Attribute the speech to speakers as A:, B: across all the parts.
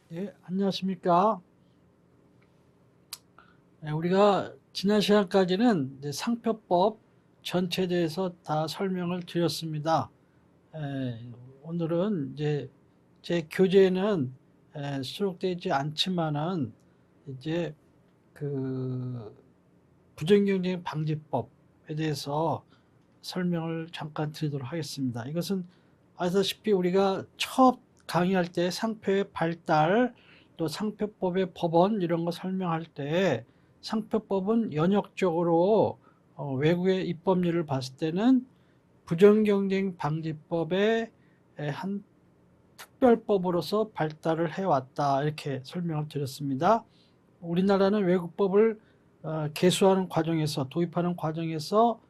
A: 네, 안녕하십니까. 우리가 지난 시간까지는 이제 상표법 전체에 대해서 다 설명을 드렸습니다. 에, 오늘은 이제 제 교재에는 수록되어 있지 않지만은 이제 그 부정경쟁 방지법에 대해서 설명을 잠깐 드리도록 하겠습니다. 이것은 아시다시피 우리가 첫 강의할 때 상표의 발달, 또 상표법의 법원 이런 거 설명할 때 상표법은 연역적으로 외국의 입법률을 봤을 때는 부정경쟁 방지법의 한 특별법으로서 발달을 해왔다 이렇게 설명을 드렸습니다. 우리나라는 외국법을 개수하는 과정에서 도입하는 과정에서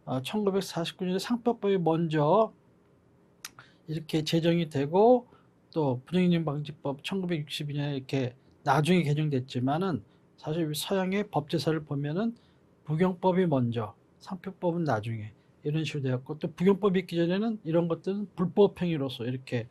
A: 1949년에 상표법이 먼저 이렇게 제정이 되고 또 부정행위 방지법 1962년에 이렇게 나중에 개정됐지만은 사실 서양의 법제사를 보면은 부경법이 먼저 상표법은 나중에 이런 식으로 되었고 또 부경법이 있기 전에는 이런 것들은 불법 행위로서 이렇게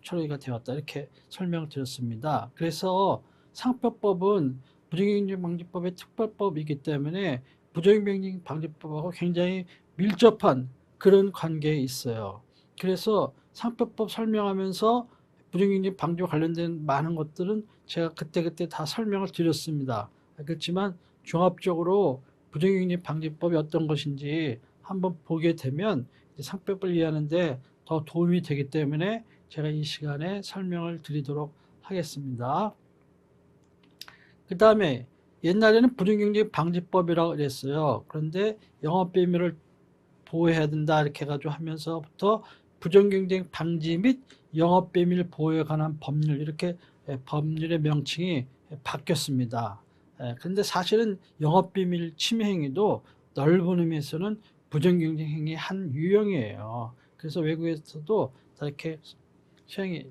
A: 처리가 되었다 이렇게 설명을 드렸습니다. 그래서 상표법은 부정행위 방지법의 특별법이기 때문에 부정행위 방지법하고 굉장히 밀접한 그런 관계에 있어요. 그래서 상표법 설명하면서 부정경쟁 방지와 관련된 많은 것들은 제가 그때그때 다 설명을 드렸습니다. 그렇지만 종합적으로 부정경쟁 방지법이 어떤 것인지 한번 보게 되면 상표법을 이해하는데 더 도움이 되기 때문에 제가 이 시간에 설명을 드리도록 하겠습니다. 그 다음에 옛날에는 부정경쟁 방지법이라고 그랬어요. 그런데 영업비밀을 보호해야 된다 이렇게 해가지고 하면서부터 부정경쟁 방지 및 영업비밀 보호에 관한 법률 이렇게 법률의 명칭이 바뀌었습니다. 그런데 사실은 영업비밀 침해 행위도 넓은 의미에서는 부정경쟁 행위의 한 유형이에요. 그래서 외국에서도 이렇게 시행이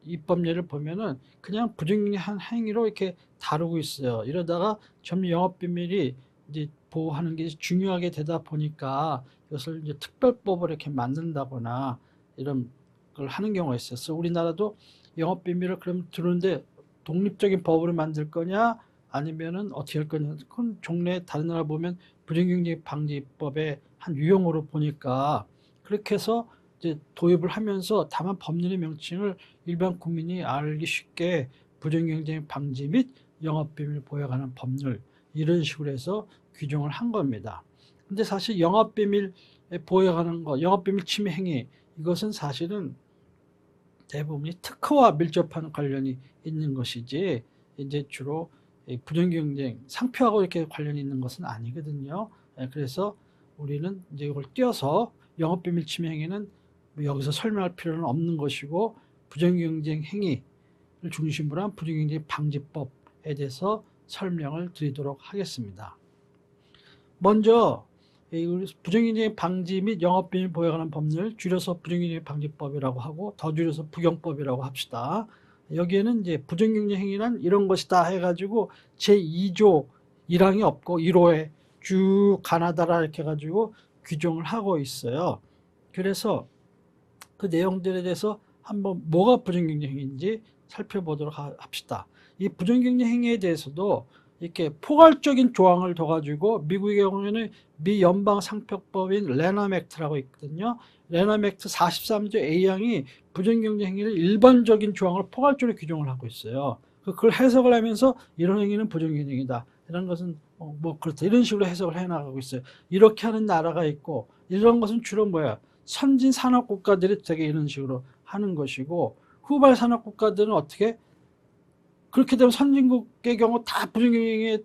A: 입법례를 보면은 그냥 부정경쟁 한 행위로 이렇게 다루고 있어요. 이러다가 점점 영업비밀이 이제 보호하는 게 중요하게 되다 보니까 이것을 이제 특별법을 이렇게 만든다거나 이런 걸 하는 경우가 있었어. 우리나라도 영업비밀을 그럼 두는데 독립적인 법으로 만들 거냐 아니면은 어떻게 할 거냐. 그건 종래 다른 나라 보면 부정경쟁 방지법의 한 유형으로 보니까 그렇게 해서 이제 도입을 하면서 다만 법률의 명칭을 일반 국민이 알기 쉽게 부정경쟁 방지 및 영업비밀 보호에 관한 법률 이런 식으로 해서 규정을 한 겁니다. 근데 사실 영업비밀 보호에 관한 거, 영업비밀 침해 행위 이것은 사실은 대부분이 특허와 밀접한 관련이 있는 것이지 이제 주로 부정경쟁 상표하고 이렇게 관련이 있는 것은 아니거든요. 그래서 우리는 이제 이걸 띄어서 영업비밀 침해 행위는 여기서 설명할 필요는 없는 것이고 부정경쟁 행위를 중심으로 한 부정경쟁 방지법에 대해서 설명을 드리도록 하겠습니다. 먼저 부정경쟁 방지 및 영업비밀 보호에 관한 법률 줄여서 부정경쟁 방지법이라고 하고 더 줄여서 부경법이라고 합시다. 여기에는 이제 부정경쟁 행위란 이런 것이다 해가지고 제2조 1항이 없고 1호에 쭉 가나다라 이렇게 해가지고 규정을 하고 있어요. 그래서 그 내용들에 대해서 한번 뭐가 부정경쟁 행위인지 살펴보도록 합시다. 이 부정경쟁 행위에 대해서도 이렇게 포괄적인 조항을 둬가지고 미국의 경우에는 미 연방 상표법인 레남 액트라고 있거든요. 레남 액트 43조 A항이 부정경쟁 행위를 일반적인 조항을 포괄적으로 규정을 하고 있어요. 그걸 해석을 하면서 이런 행위는 부정경쟁이다. 이런 것은 뭐 그렇다. 이런 식으로 해석을 해나가고 있어요. 이렇게 하는 나라가 있고 이런 것은 주로 뭐야? 선진 산업 국가들이 되게 이런 식으로 하는 것이고 후발 산업 국가들은 어떻게 그렇게 되면 선진국의 경우 다 부정경쟁에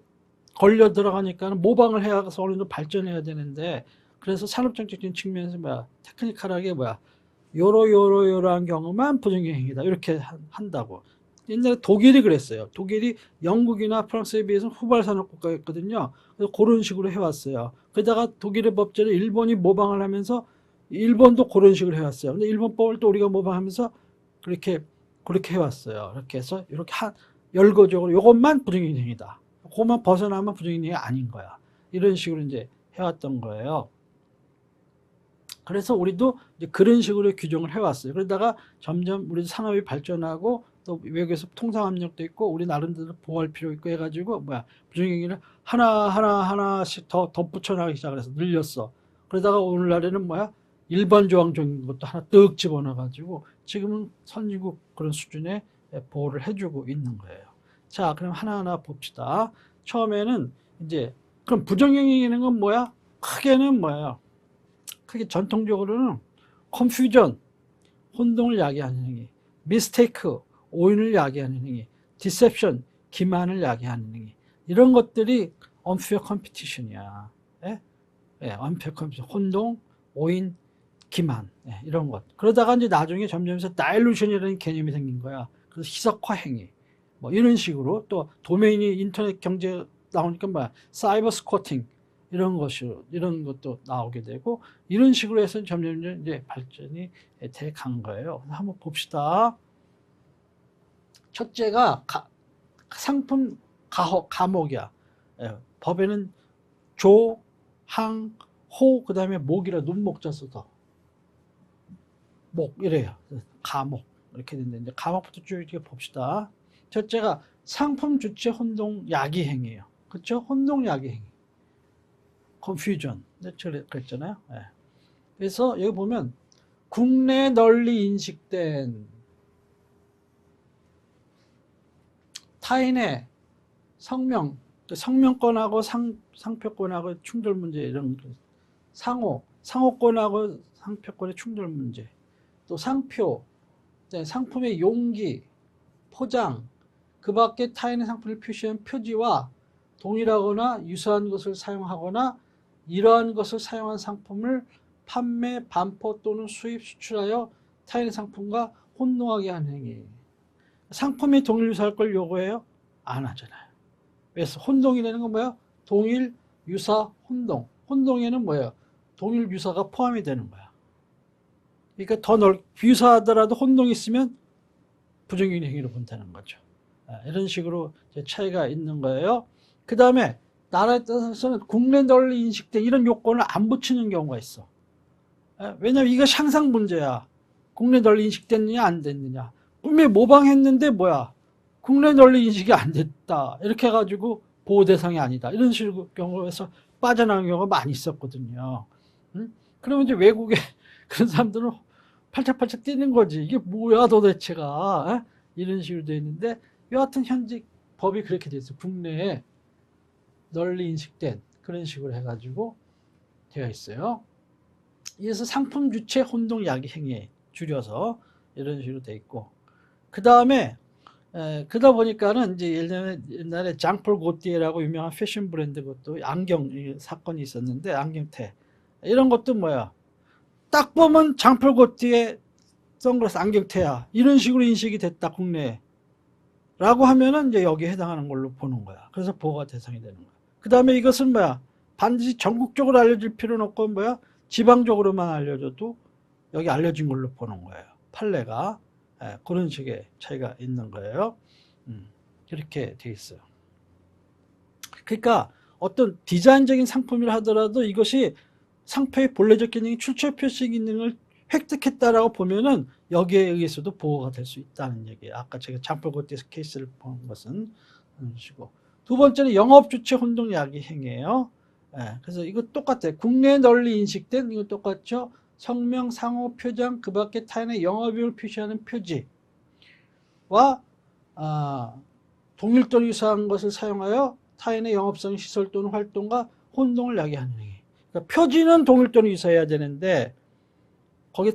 A: 걸려 들어가니까 모방을 해서 어느 정도 발전해야 되는데 그래서 산업정책적인 측면에서 뭐야 테크니컬하게 뭐야 요러한 경우만 부정경쟁이다 이렇게 한다고. 옛날에 독일이 그랬어요. 독일이 영국이나 프랑스에 비해서는 후발 산업 국가였거든요. 그래서 그런 식으로 해왔어요. 그러다가 독일의 법제를 일본이 모방을 하면서 일본도 그런 식으로 해왔어요. 근데 일본법을 또 우리가 모방하면서 그렇게 해왔어요. 이렇게 해서 이렇게 열거적으로 이것만 부정경쟁이다. 그것만 벗어나면 부정경쟁이 아닌 거야. 이런 식으로 이제 해왔던 거예요. 그래서 우리도 이제 그런 식으로 규정을 해왔어요. 그러다가 점점 우리 산업이 발전하고 또 외국에서 통상 압력도 있고 우리 나름대로 보호할 필요 있고 해가지고 뭐야 부정행위를 하나씩 더 덧붙여 나가기 시작해서 늘렸어. 그러다가 오늘날에는 뭐야 일반 조항적인 것도 하나 뜩 집어넣어가지고 지금은 선진국 그런 수준의 보호를 해주고 있는 거예요. 자, 그럼 하나하나 봅시다. 처음에는 이제 그럼 부정행위는 건 뭐야? 크게는 뭐예요? 크게 전통적으로는 컨퓨전, 혼동을 야기하는 행위, 미스테이크, 오인을 야기하는 행위, 디셉션, 기만을 야기하는 행위, 이런 것들이 unfair competition이야. 예? 예, unfair competition, 혼동, 오인, 기만, 예, 이런 것. 그러다가 이제 나중에 점점해서 다일루션이라는 개념이 생긴 거야. 그래서 희석화 행위, 뭐 이런 식으로 또 도메인이 인터넷 경제 나오니까 뭐야, 사이버 스쿼팅 이런 것도 나오게 되고 이런 식으로 해서 점점 이제 발전이 돼 간 거예요. 한번 봅시다. 첫째가 상품 가목이야. 예, 법에는 조, 항, 호, 그 다음에 목이라 눈목자 써서 목 이래요. 가목 이렇게 된다. 이제 가목부터 쭉 이렇게 봅시다. 첫째가 상품 주체 혼동 야기 행위예요. 그렇죠? 혼동 야기 행위. confusion. 그랬잖아요. 네. 그래서 여기 보면 국내에 널리 인식된 타인의 성명권하고 상표권하고 충돌 문제 이런 상호권하고 상표권의 충돌 문제, 또 상표, 상품의 용기, 포장, 그 밖에 타인의 상품을 표시한 표지와 동일하거나 유사한 것을 사용하거나 이러한 것을 사용한 상품을 판매, 반포 또는 수입, 수출하여 타인의 상품과 혼동하게 하는 행위. 상품이 동일 유사할 걸 요구해요? 안 하잖아요. 그래서 혼동이라는 건 뭐예요? 동일, 유사, 혼동. 혼동에는 뭐예요? 동일, 유사가 포함이 되는 거야. 그러니까 더 유사하더라도 혼동이 있으면 부정행위 행위로 본다는 거죠. 이런 식으로 차이가 있는 거예요. 그 다음에 나라에 따라서는 국내 널리 인식된 이런 요건을 안 붙이는 경우가 있어. 왜냐면 이것이 항상 문제야. 국내 널리 인식됐느냐 안 됐느냐. 분명히 모방했는데 뭐야. 국내 널리 인식이 안 됐다. 이렇게 해가지고 보호 대상이 아니다. 이런 식으로 경우에서 빠져나간 경우가 많이 있었거든요. 그러면 이제 외국에 그런 사람들은 팔짝팔짝 뛰는 거지. 이게 뭐야 도대체가. 이런 식으로 되어 있는데 여하튼 현재 법이 그렇게 되어 있어요. 국내에 널리 인식된 그런 식으로 해가지고 되어 있어요. 이래서 상품 주체 혼동 야기 행위 줄여서 이런 식으로 되어 있고, 그 다음에 그러다 보니까는 이제 옛날에 장폴 고띠에라고 유명한 패션 브랜드 것도 안경 사건이 있었는데 안경테 이런 것도 뭐야 딱 보면 장폴 고띠에 선글라스 안경테야 이런 식으로 인식이 됐다 국내에 라고 하면은 이제 여기에 해당하는 걸로 보는 거야. 그래서 보호가 대상이 되는 거야. 그 다음에 이것은 뭐야 반드시 전국적으로 알려질 필요는 없고 뭐야 지방적으로만 알려줘도 여기 알려진 걸로 보는 거예요. 판례가 그런 식의 차이가 있는 거예요. 이렇게 돼 있어요. 그러니까 어떤 디자인적인 상품이라 하더라도 이것이 상표의 본래적 기능이 출처 표시 기능을 획득했다라고 보면은 여기에 의해서도 보호가 될 수 있다는 얘기예요. 아까 제가 장폴고띠 케이스를 본 것은 그런 식이고. 두 번째는 영업 주체 혼동 야기 행위예요. 그래서 이거 똑같아요. 국내에 널리 인식된 이거 똑같죠. 성명, 상호, 표장, 그 밖에 타인의 영업이익을 표시하는 표지와 동일 또는 유사한 것을 사용하여 타인의 영업성 시설 또는 활동과 혼동을 야기하는 행위. 그러니까 표지는 동일 또는 유사해야 되는데 거기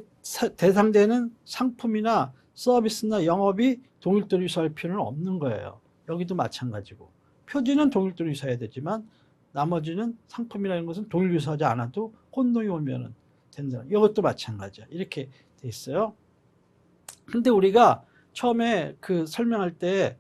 A: 대상되는 상품이나 서비스나 영업이 동일 또는 유사할 필요는 없는 거예요. 여기도 마찬가지고 표지는 동일 또는 유사해야 되지만 나머지는 상품이라는 것은 동일 유사하지 않아도 혼동이 오면은 된다. 이것도 마찬가지야. 이렇게 돼 있어요. 근데 우리가 처음에 그 설명할 때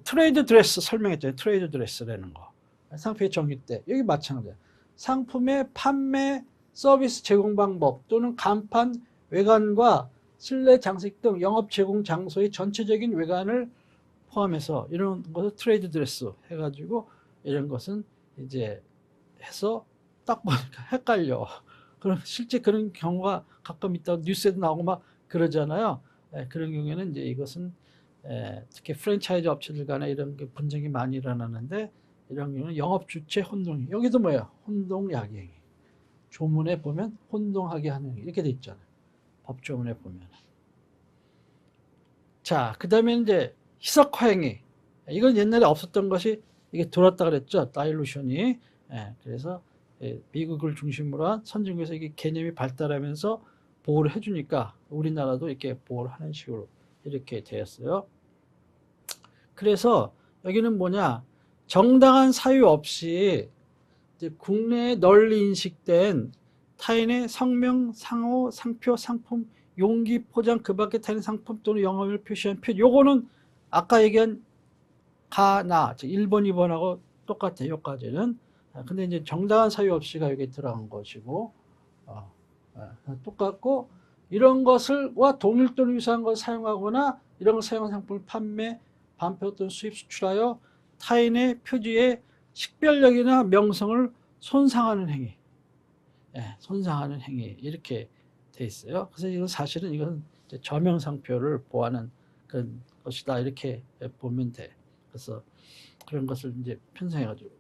A: 트레이드 드레스 설명했잖아요. 트레이드 드레스라는 거. 상표의 정의 때. 여기 마찬가지야. 상품의 판매, 서비스 제공 방법 또는 간판, 외관과 실내 장식 등 영업 제공 장소의 전체적인 외관을 포함해서 이런 것을 트레이드 드레스 해가지고 이런 것은 이제 해서 딱 보니까 헷갈려. 그럼 실제 그런 경우가 가끔 있다고 뉴스에도 나오고 막 그러잖아요. 그런 경우에는 이제 이것은 특히 프랜차이즈 업체들 간에 이런 게 분쟁이 많이 일어나는데 이런 경우는 영업 주체 혼동. 여기도 뭐예요? 혼동 야기행위. 조문에 보면 혼동하게 하는 행위 이렇게 돼 있잖아요. 법조문에 보면. 자, 그다음에 이제 희석화 행위. 이건 옛날에 없었던 것이 이게 들어왔다 그랬죠. 다일루션이. 그래서 미국을 중심으로 한 선진국에서 이게 개념이 발달하면서 보호를 해주니까 우리나라도 이렇게 보호를 하는 식으로 이렇게 되었어요. 그래서 여기는 뭐냐, 정당한 사유 없이 이제 국내에 널리 인식된 타인의 성명, 상호, 상표, 상품, 용기, 포장, 그 밖에 타인의 상품 또는 영업을 표시한 표지. 요거는 아까 얘기한 가, 나, 1번, 2번하고 똑같아요. 여기까지는. 근데 이제 정당한 사유 없이가 여기 들어간 것이고, 똑같고, 이런 것을과 동일 또는 유사한 것을 사용하거나 이런 걸 사용한 상품을 판매, 반표 또는 수입, 수출하여 타인의 표지의 식별력이나 명성을 손상하는 행위. 손상하는 행위. 이렇게 돼 있어요. 그래서 이건 사실은 이건 저명상표를 보호하는 그런 것이다. 이렇게 보면 돼. 그래서 그런 것을 이제 편성해가지고.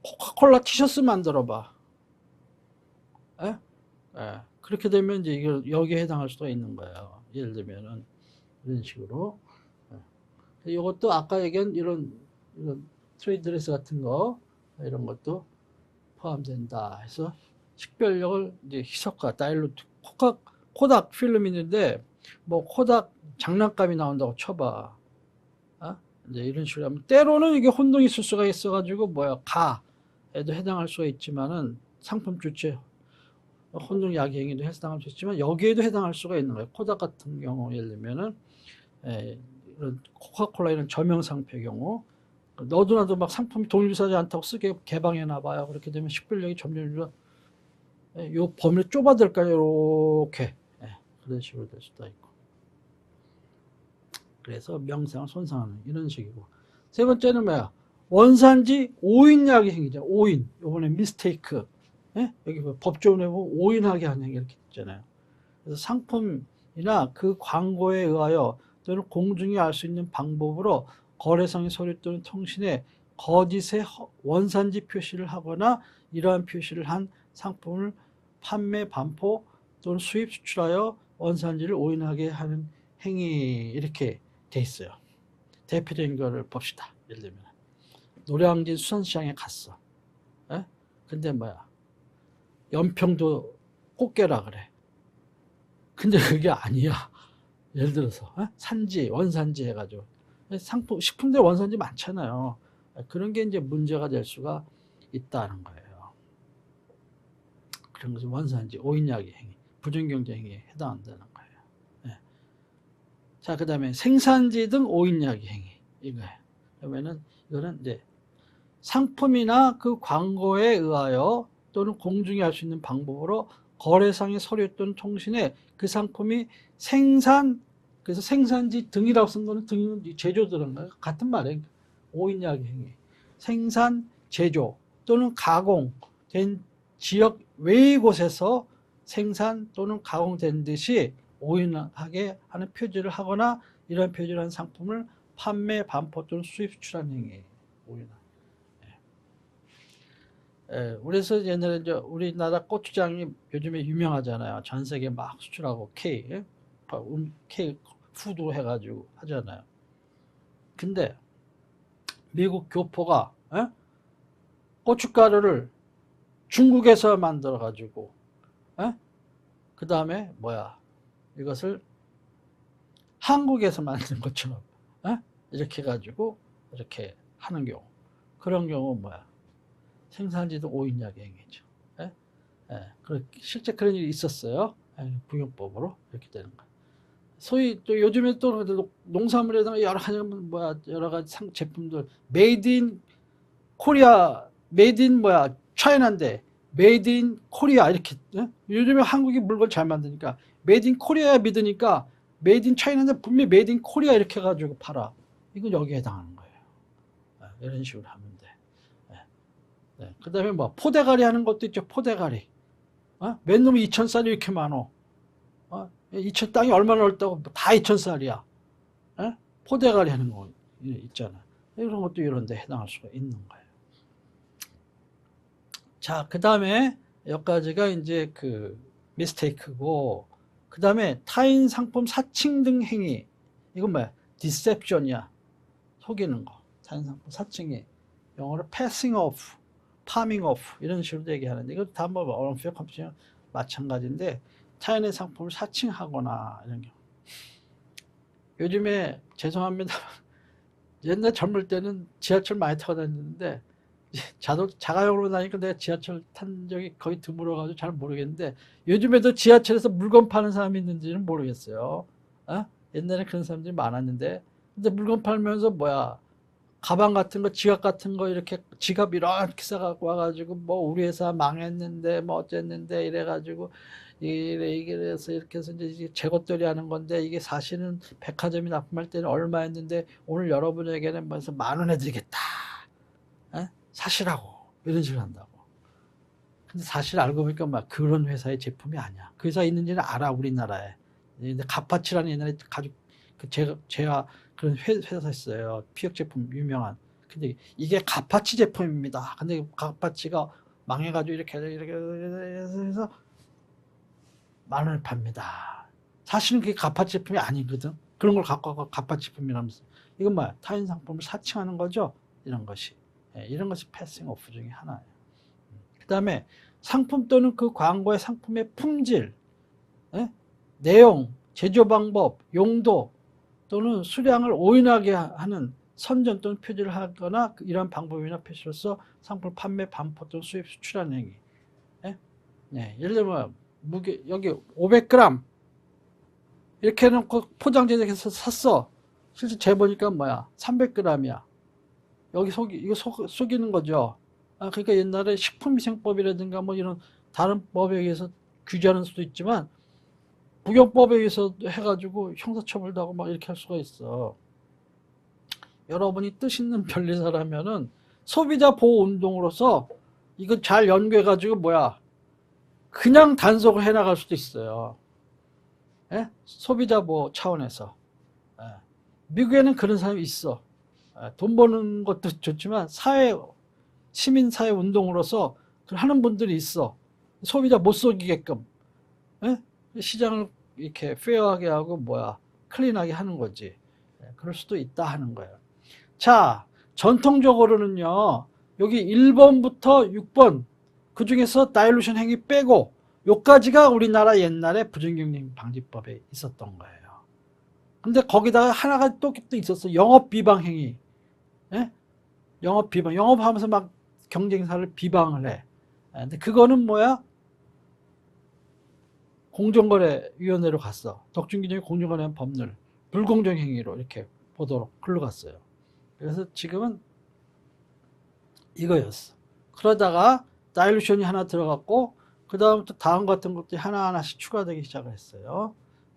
A: 코카콜라 티셔츠 만들어봐. 그렇게 되면 이제 이걸 여기에 해당할 수도 있는 거예요. 예를 들면은 이런 식으로. 이것도 아까 얘기한 이런 트레이드레스 같은 거 이런 것도 포함된다 해서 식별력을 이제 희석화, 다일루트, 코닥 필름 있는데 뭐 코닥 장난감이 나온다고 쳐봐. 이제 이런 식으로 하면 때로는 이게 혼동이 있을 수가 있어가지고 가에도 해당할 수가 있지만은 상품 주체 혼동 야기행위도 해당할 수 있지만 여기에도 해당할 수가 있는 거예요. 코닥 같은 경우 예를 들면은 이런 코카콜라 이런 저명상표의 경우 너도 나도 막 상품이 동일하지 않다고 쓰게 개방해놔 봐요. 그렇게 되면 식별력이 점점 요 범위를 좁아들까요? 이렇게 그런 식으로 될 수도 있고. 그래서 명상을 손상하는 이런 식이고. 세 번째는 뭐야? 원산지 오인하게 행위죠. 오인. 요번에 미스테이크. 여기 법조문에 보면 오인하게 하는 행위 이렇게 있잖아요. 그래서 상품이나 그 광고에 의하여 또는 공중이 알 수 있는 방법으로 거래상의 서류 또는 통신에 거짓의 원산지 표시를 하거나 이러한 표시를 한 상품을 판매, 반포 또는 수입, 수출하여 원산지를 오인하게 하는 행위 이렇게 돼 있어요. 대표적인 거를 봅시다. 예를 들면 노량진 수산시장에 갔어. 근데 뭐야? 연평도 꽃게라 그래. 근데 그게 아니야. 예를 들어서 산지, 원산지 해가지고 상품, 식품들 원산지 많잖아요. 그런 게 이제 문제가 될 수가 있다는 거예요. 그런 것은 원산지, 오인야기 행위, 부정경제 행위에 해당한다는 거예요. 자, 그 다음에 생산지 등 오인야기 행위 이거예요. 그러면은 이거는 이제 상품이나 그 광고에 의하여 또는 공중이 알 수 있는 방법으로 거래상의 서류 또는 통신에 그 상품이 그래서 생산지 등이라고 쓴 거는 등은 제조 들어간 같은 말이에요. 오인야기 행위. 생산, 제조 또는 가공된 지역 외의 곳에서 생산 또는 가공된 듯이 오인하게 하는 표지를 하거나 이런 표지를 한 상품을 판매, 반포 또는 수입, 수출하는 행위예요. 오인하. 그래서 옛날에 이제 우리나라 고추장이 요즘에 유명하잖아요. 전 세계 막 수출하고 케이크 푸드 해가지고 하잖아요. 근데 미국 교포가 고춧가루를 중국에서 만들어가지고 그 다음에 뭐야 이것을 한국에서 만든 것처럼 이렇게 해가지고 이렇게 하는 경우, 그런 경우 뭐야 생산지도 오인야기 행위죠. 실제 그런 일이 있었어요. 부용법으로 이렇게 되는 거. 소위 또 요즘에 또 농산물에다가 여러 가지 제품들 메이드 인 코리아, 메이드 인 차이나인데 메이드 인 코리아 이렇게. 요즘에 한국이 물건 잘 만드니까 메이드 인 코리아야 믿으니까 메이드 인 차이나인데 분명히 메이드 인 코리아 이렇게 해가지고 팔아. 이건 여기에 해당하는 거예요. 이런 식으로 하면 돼. 그 다음에 포대가리 하는 것도 있죠. 포대가리. 맨 놈이 2,000쌀이 이렇게 많어. 2천 땅이 얼마나 넓다고 다 2,000쌀이야. 포대가리 하는 거 있잖아. 이런 것도 이런 데 해당할 수가 있는 거예요. 자, 그 다음에 여기까지가 이제 그 미스테이크고, 그 다음에 타인 상품 사칭 등 행위. 이건 뭐야? 디셉션이야. 속이는 거. 타인 상품 사칭이. 영어로 passing off, palming off 이런 식으로 얘기하는데, 이거 다 뭐 언어표 컴퓨터랑 마찬가지인데, 타인의 상품을 사칭하거나 이런 경우. 요즘에 죄송합니다. 옛날 젊을 때는 지하철 많이 타고 다녔는데 자가용으로 다니니까 내가 지하철 탄 적이 거의 드물어가지고 잘 모르겠는데, 요즘에도 지하철에서 물건 파는 사람이 있는지는 모르겠어요. 옛날에 그런 사람들이 많았는데, 근데 물건 팔면서 뭐야, 가방 같은 거, 지갑 같은 거, 이렇게 지갑 이렇게 싸갖고 와가지고 뭐 우리 회사 망했는데 뭐 어쨌는데 이래가지고 이래서 이렇게 해서 이제 재고떨이 하는 건데, 이게 사실은 백화점이 납품할 때는 얼마였는데 오늘 여러분에게는 뭐해서 10,000원 해드리겠다. 사실하고 이런 식으로 한다고. 근데 사실 알고 보니까 막 그런 회사의 제품이 아니야. 그 회사 있는지는 알아, 우리나라에. 근데 가파치라는 옛날에 가죽 제가 그런 회사 있어요. 피혁 제품 유명한. 근데 이게 가파치 제품입니다. 근데 가파치가 망해가지고 이렇게 해서 10,000원에 팝니다. 사실은 그게 가파치 제품이 아니거든. 그런 걸 갖고 와서 가파치 제품이라면서. 이건 뭐야? 타인 상품을 사칭하는 거죠. 이런 것이. 이런 것이 패싱 오프 중에 하나예요. 그 다음에 상품 또는 그 광고의 상품의 품질, 내용, 제조 방법, 용도 또는 수량을 오인하게 하는 선전 또는 표지를 하거나 이러한 방법이나 표시로서 상품 판매, 반포 또는 수입, 수출하는 행위. 예를 들면 무게 여기 500g 이렇게 해놓고 포장재에서 샀어. 실제 재보니까 뭐야? 300g이야. 여기 이거 속이는 거죠. 그러니까 옛날에 식품위생법이라든가 뭐 이런 다른 법에 의해서 규제하는 수도 있지만, 부경법에 의해서 해가지고 형사처벌도 하고 막 이렇게 할 수가 있어. 여러분이 뜻 있는 변리사라면은 소비자 보호 운동으로서 이거 잘 연구해가지고 뭐야, 그냥 단속을 해나갈 수도 있어요. 소비자 보호 차원에서. 미국에는 그런 사람이 있어. 돈 버는 것도 좋지만 시민사회 운동으로서 하는 분들이 있어. 소비자 못 속이게끔. 시장을 이렇게 페어하게 하고 뭐야, 클린하게 하는 거지. 그럴 수도 있다 하는 거예요. 자, 전통적으로는요, 여기 1번부터 6번 그 중에서 다일루션 행위 빼고 요까지가 우리나라 옛날에 부정경쟁 방지법에 있었던 거예요. 근데 거기다가 하나가 또 있었어. 영업 비방 행위. 영업 비방. 영업하면서 막 경쟁사를 비방을 해. 근데 그거는 뭐야? 공정거래위원회로 갔어. 덕중기준의 공정거래 법률 불공정 행위로 이렇게 보도록 흘러갔어요. 그래서 지금은 이거였어. 그러다가 다일루션이 하나 들어갔고, 그 다음부터 다음 같은 것들이 하나하나씩 추가되기 시작을 했어요.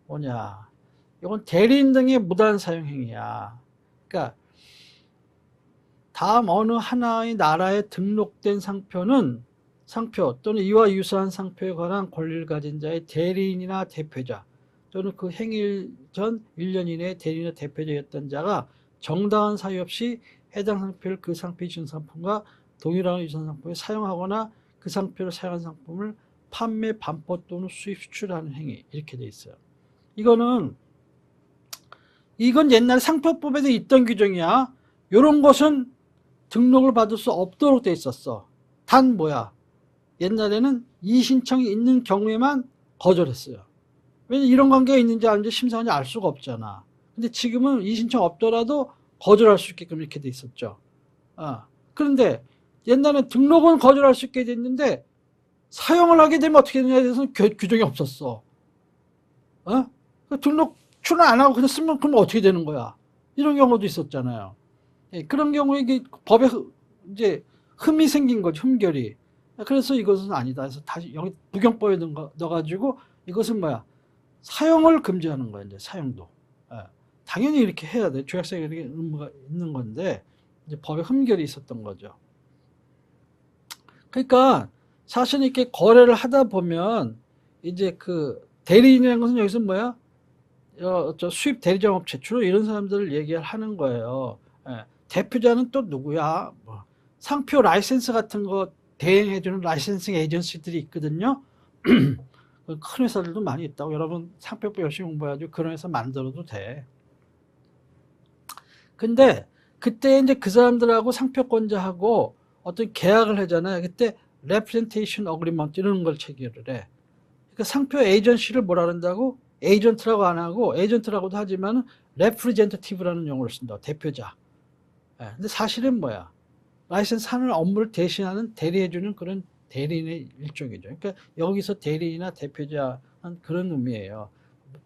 A: 뭐냐? 이건 대리인 등의 무단 사용 행위야. 그러니까 다음 어느 하나의 나라에 등록된 상표 또는 이와 유사한 상표에 관한 권리를 가진 자의 대리인이나 대표자 또는 그 행일 전 1년 이내에 대리인이나 대표자였던 자가 정당한 사유 없이 해당 상표를 그 상표의 준 상품과 동일한 유사한 상품에 사용하거나 그 상표를 사용한 상품을 판매, 반포 또는 수입, 수출하는 행위, 이렇게 돼 있어요. 이건 옛날 상표법에도 있던 규정이야. 이런 것은 등록을 받을 수 없도록 돼 있었어. 단 뭐야? 옛날에는 이의신청이 있는 경우에만 거절했어요. 왜냐면 이런 관계가 있는지 아닌지 심사하는지 알 수가 없잖아. 근데 지금은 이의신청 없더라도 거절할 수 있게끔 이렇게 돼 있었죠. 그런데 옛날엔 등록은 거절할 수 있게 돼 있는데 사용을 하게 되면 어떻게 되냐에 대해서는 규정이 없었어. 등록 출원 안 하고 그냥 쓰면 그럼 어떻게 되는 거야? 이런 경우도 있었잖아요. 그런 경우에 이게 법에 이제 흠이 생긴 거죠. 흠결이. 그래서 이것은 아니다. 그래서 다시 여기 부경법에 넣어가지고 이것은 뭐야? 사용을 금지하는 거야. 이제 사용도. 당연히 이렇게 해야 돼. 조약상에 이렇게 의무가 있는 건데 이제 법에 흠결이 있었던 거죠. 그러니까 사실 이렇게 거래를 하다 보면 이제 그 대리인이라는 것은 여기서 뭐야? 저 수입 대리점 업체 주로 이런 사람들을 얘기하는 거예요. 예. 대표자는 또 누구야? 뭐 상표 라이센스 같은 거 대행해주는 라이센싱 에이전시들이 있거든요. 큰 회사들도 많이 있다고. 여러분 상표법 열심히 공부해가지고 그런 회사 만들어도 돼. 근데 그때 이제 그 사람들하고 상표권자하고 어떤 계약을 하잖아요. 그때 representation agreement 이런 걸 체결을 해. 그러니까 상표 에이전시를 뭐라 그런다고? 에이전트라고 안 하고 에이전트라고도 하지만 representative라는 용어를 쓴다. 대표자. 예, 근데 사실은 뭐야? 라이센스 하는 업무를 대신하는 대리해주는 그런 대리인의 일종이죠. 그러니까 여기서 대리인이나 대표자 그런 의미예요.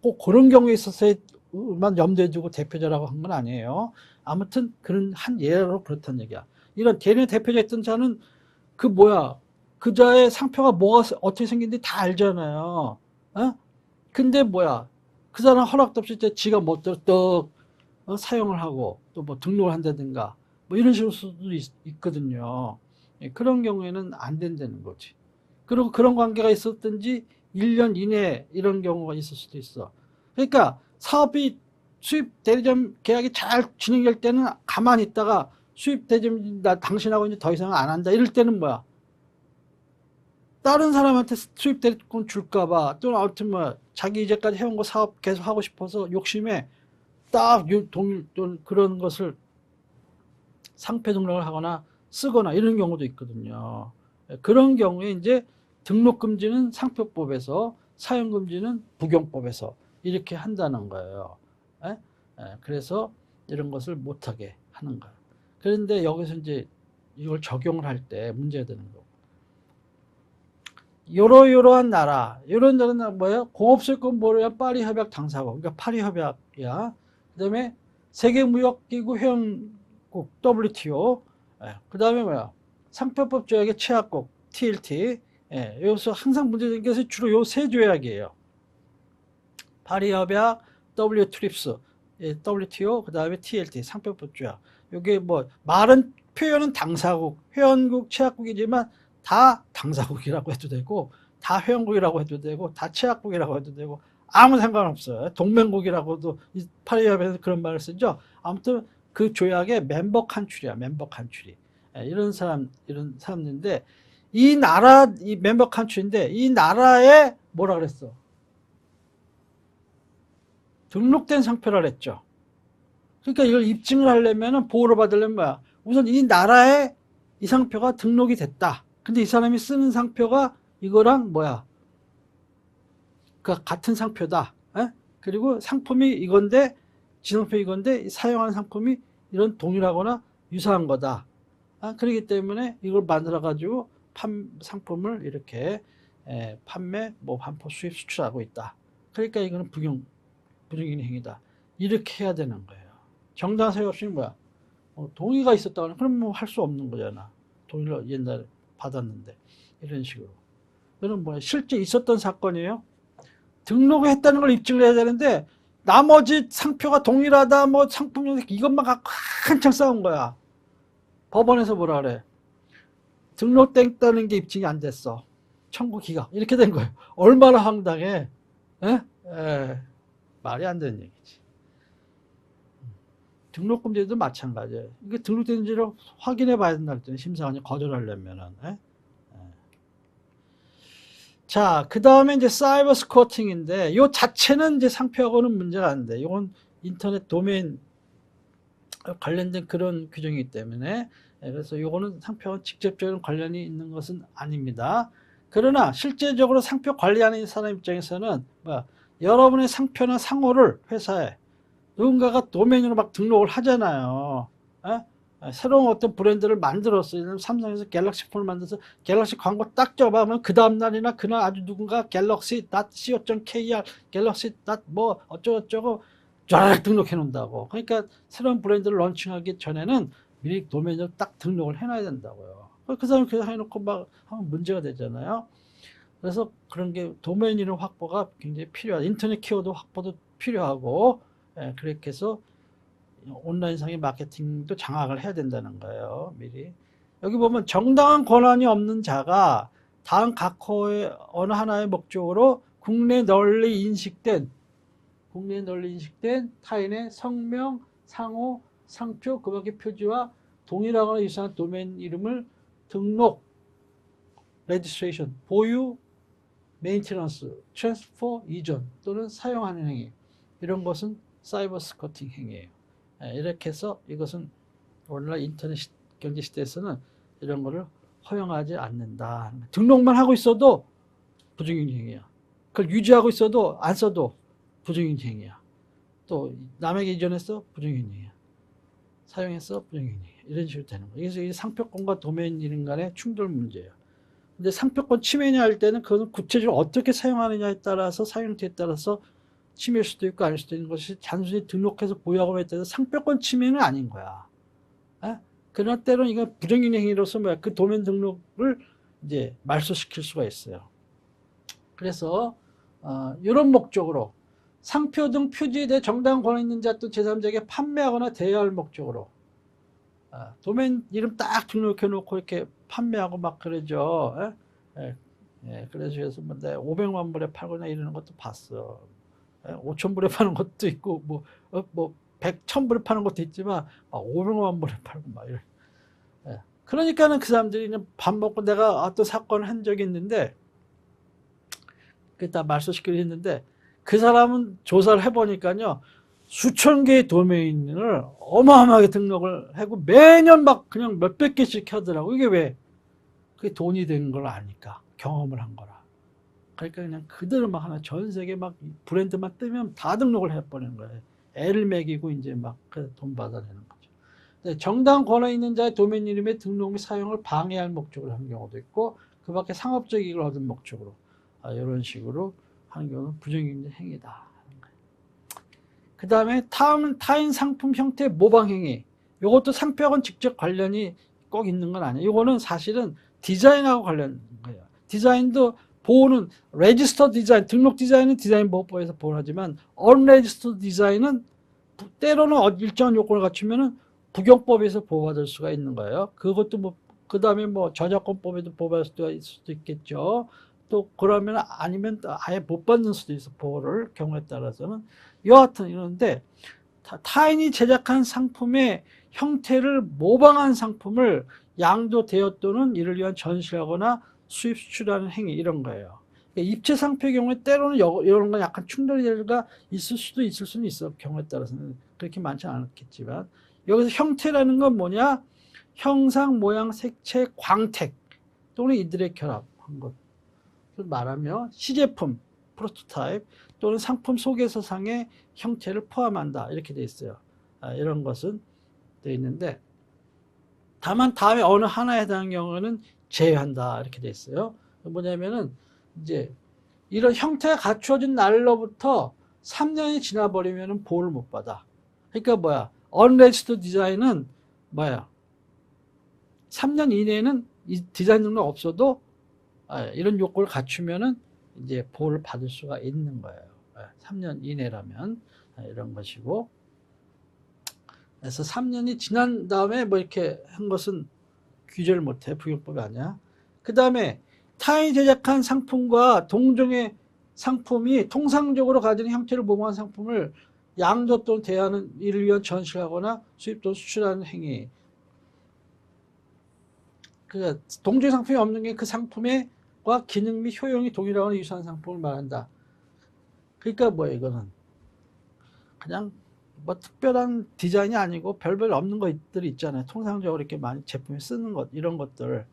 A: 꼭 그런 경우에 있어서만 염두에 두고 대표자라고 한 건 아니에요. 아무튼 그런 한 예로 그렇다는 얘기야. 이런 대리인 대표자 있던 자는 그 뭐야? 그 자의 상표가 뭐가 어떻게 생긴지 다 알잖아요. 어? 근데 뭐야? 그 사람 허락도 없이 지가 멋대로 떡 사용을 하고 또 뭐 등록을 한다든가 뭐 이런 식으로 수도 있거든요. 예, 그런 경우에는 안 된다는 거지. 그리고 그런 관계가 있었든지 1년 이내 이런 경우가 있을 수도 있어. 그러니까 사업이 수입 대리점 계약이 잘 진행될 때는 가만히 있다가 수입 대리점 나 당신하고 이제 더 이상 안 한다 이럴 때는 뭐야? 다른 사람한테 수입 대리권 줄까봐 또는 아무튼 뭐 자기 이제까지 해온 거 사업 계속 하고 싶어서 욕심에 딱 동일 또는 그런 것을 상표 등록을 하거나 쓰거나 이런 경우도 있거든요. 그런 경우에 이제 등록 금지는 상표법에서 사용 금지는 부경법에서 이렇게 한다는 거예요. 그래서 이런 것을 못하게 하는 거예요. 그런데 여기서 이제 이걸 적용을 할 때 문제가 되는 거고. 요러요러한 나라, 이런 나라는 뭐예요? 공업설권 뭐야? 파리 협약 당사국, 그러니까 파리 협약이야. 그다음에 세계무역기구 회원국 WTO, 그다음에 뭐야? 상표법 조약의 취약국 TLT. 여기서 항상 문제되는 것이 주로 요 세 조약이에요. 파리 협약, WTRIPS, WTO, 그다음에 TLT 상표법 조약. 이게 뭐 말은 표현은 당사국, 회원국, 취약국이지만 다 당사국이라고 해도 되고 다 회원국이라고 해도 되고 다 취약국이라고 해도 되고 아무 상관없어요. 동맹국이라고도 파리협약에서 그런 말을 쓰죠. 아무튼 그 조약의 멤버 칸츄리야. 멤버 칸츄리. 이런 사람인데 이 나라 이 멤버 칸츄리인데 이 나라에 뭐라 그랬어? 등록된 상표라 그랬죠. 그러니까 이걸 입증을 하려면 보호를 받으려면 뭐야? 우선 이 나라에 이 상표가 등록이 됐다. 근데 이 사람이 쓰는 상표가 이거랑 뭐야? 그 같은 상표다. 그리고 상품이 이건데 지상표 이건데 사용하는 상품이 이런 동일하거나 유사한 거다. 그렇기 때문에 이걸 만들어 가지고 상품을 이렇게 판매, 뭐 반포 수입 수출하고 있다. 그러니까 이거는 부정인 행위다. 이렇게 해야 되는 거예요. 정당 사유 없이 뭐야? 동의가 있었다고 그럼 뭐 할 수 없는 거잖아. 동의를 옛날에 받았는데 이런 식으로. 이거는 뭐야? 실제 있었던 사건이에요. 등록을 했다는 걸 입증을 해야 되는데 나머지 상표가 동일하다 뭐 상품 이것만 갖고 한창 싸운 거야. 법원에서 뭐라 그래? 등록됐다는 게 입증이 안 됐어. 청구 기각 이렇게 된 거예요. 얼마나 황당해. 말이 안 되는 얘기지. 등록금지도 마찬가지예요. 이게 등록된지를 확인해 봐야 된다 했더니 심사관이 거절하려면은. 자, 그 다음에 이제 사이버 스쿼팅인데, 요 자체는 이제 상표하고는 문제가 안 돼. 이건 인터넷 도메인 관련된 그런 규정이기 때문에, 그래서 요거는 상표와 직접적인 관련이 있는 것은 아닙니다. 그러나 실제적으로 상표 관리하는 사람 입장에서는, 여러분의 상표나 상호를 회사에 누군가가 도메인으로 막 등록을 하잖아요. 새로운 어떤 브랜드를 만들었어요. 삼성에서 갤럭시 폰을 만들어서 갤럭시 광고 딱 줘봐면 그 다음날이나 그날 아주 누군가 갤럭시.co.kr 갤럭시. 뭐 어쩌고저쩌고 쫙 등록해 놓는다고. 그러니까 새로운 브랜드를 런칭하기 전에는 미리 도메인으로 딱 등록을 해놔야 된다고요. 그 사람이 그냥 해놓고 막 하면 문제가 되잖아요. 그래서 그런 게 도메인 이름 확보가 굉장히 필요하다. 인터넷 키워드 확보도 필요하고, 그렇게 해서 온라인상의 마케팅도 장악을 해야 된다는 거예요. 미리. 여기 보면 정당한 권한이 없는 자가 다음 각 호의 어느 하나의 목적으로 국내 널리 인식된 국내에 널리 인식된 타인의 성명, 상호, 상표, 그 밖의 표지와 동일하거나 유사한 도메인 이름을 등록, registration, 보유, maintenance, transfer, 이전 또는 사용하는 행위. 이런 것은 사이버 스쿼팅 행위예요. 이렇게 해서 이것은 오늘날 인터넷 경제 시대에서는 이런 거를 허용하지 않는다. 등록만 하고 있어도 부정유인 행위야. 그걸 유지하고 있어도 안 써도 부정유인 행위야. 또 남에게 이전해서 부정유인 행위야. 사용해서 부정유인 행위야. 이런 식으로 되는 거예요. 그래서 이 상표권과 도메인 이름 간의 충돌 문제예요. 근데 상표권 침해냐 할 때는 그건 구체적으로 어떻게 사용하느냐에 따라서 사용처에 따라서 침해일 수도 있고 아닐 수도 있는 것이 단순히 등록해서 보유하고만 했다고 해서 상표권 침해는 아닌 거야. 그러나 때로는 이건 부정유인 행위로서 뭐야 그 도면 등록을 이제 말소시킬 수가 있어요. 그래서 이런 목적으로 상표 등 표지에 대해 정당한 권한 있는 자 또 제3자에게 판매하거나 대여할 목적으로 도메인 이름 딱 등록해 놓고 이렇게 판매하고 막 그러죠. 그래서 뭐 500만 불에 팔거나 이러는 것도 봤어. 5천 불에 파는 것도 있고 뭐 100, 1000불에 파는 것도 있지만 500만 불에 팔고 막 이래. 그러니까는 그 사람들이 그냥 밥 먹고 내가 어떤 사건을 한 적이 있는데 그다 말소시키려 했는데 그 사람은 조사를 해보니까요 수천 개의 도메인을 어마어마하게 등록을 하고 매년 막 그냥 몇백 개씩 하더라고. 이게 왜? 그게 돈이 되는 걸 아니까 경험을 한 거라. 그러니까 그냥 그대로 막 하나 전 세계 막 브랜드만 뜨면 다 등록을 해버리는 거예요. 애를 먹이고 이제 막 돈 받아내는 거죠. 정당 권한 있는 자의 도메인 이름의 등록 및 사용을 방해할 목적으로 하는 경우도 있고 그 밖에 상업적 이익을 얻은 목적으로 이런 식으로 하는 경우는 부정유인 행위다. 그 다음에 타인 상품 형태 모방 행위. 이것도 상표하고는 직접 관련이 꼭 있는 건 아니에요. 이거는 사실은 디자인하고 관련된 거예요. 디자인도 보호는 레지스터 디자인, 등록 디자인은 디자인 보호법에서 보호하지만 언레지스터 디자인은 때로는 일정한 요건을 갖추면은 부경법에서 보호받을 수가 있는 거예요. 그것도 뭐 그 다음에 뭐 저작권법에도 보호받을 수도 있겠죠. 또 그러면 아니면 아예 못 받는 수도 있어 보호를 경우에 따라서는 여하튼 이런데 타인이 제작한 상품의 형태를 모방한 상품을 양도 대여 또는 이를 위한 전시하거나 수입 수출하는 행위 이런 거예요. 입체 상표의 경우에 때로는 이런 건 약간 충돌이 있을 수도 있을 수는 있어. 경우에 따라서는 그렇게 많지 않겠지만 여기서 형태라는 건 뭐냐? 형상, 모양, 색채, 광택 또는 이들의 결합한 것. 말하며 시제품, 프로토타입 또는 상품 소개서상의 형태를 포함한다. 이렇게 돼 있어요. 이런 것은 돼 있는데 다만 다음에 어느 하나에 해당하는 경우는 제외한다. 이렇게 돼 있어요. 뭐냐면은 이제 이런 형태가 갖추어진 날로부터 3년이 지나버리면 보호를 못 받아. 그러니까 뭐야? 언레지스터드 디자인은 뭐야? 3년 이내에는 이 디자인 능력 없어도 이런 요건을 갖추면은 이제 보호를 받을 수가 있는 거예요. 3년 이내라면 이런 것이고. 그래서 3년이 지난 다음에 뭐 이렇게 한 것은 규제를 못해. 부경법이 아니야. 그 다음에 타인이 제작한 상품과 동종의 상품이 통상적으로 가지는 형태를 모방한 상품을 양도 또는 대여하는 이를 위한 전시하거나 수입 또는 수출하는 행위. 그 동종의 상품이 없는 게 그 상품의 과 기능 및 효용이 동일하거나 유사한 상품을 말한다. 그러니까 뭐야 이거는 그냥 뭐 특별한 디자인이 아니고 별별 없는 것들이 있잖아요. 통상적으로 이렇게 많이 제품에 쓰는 것 이런 것들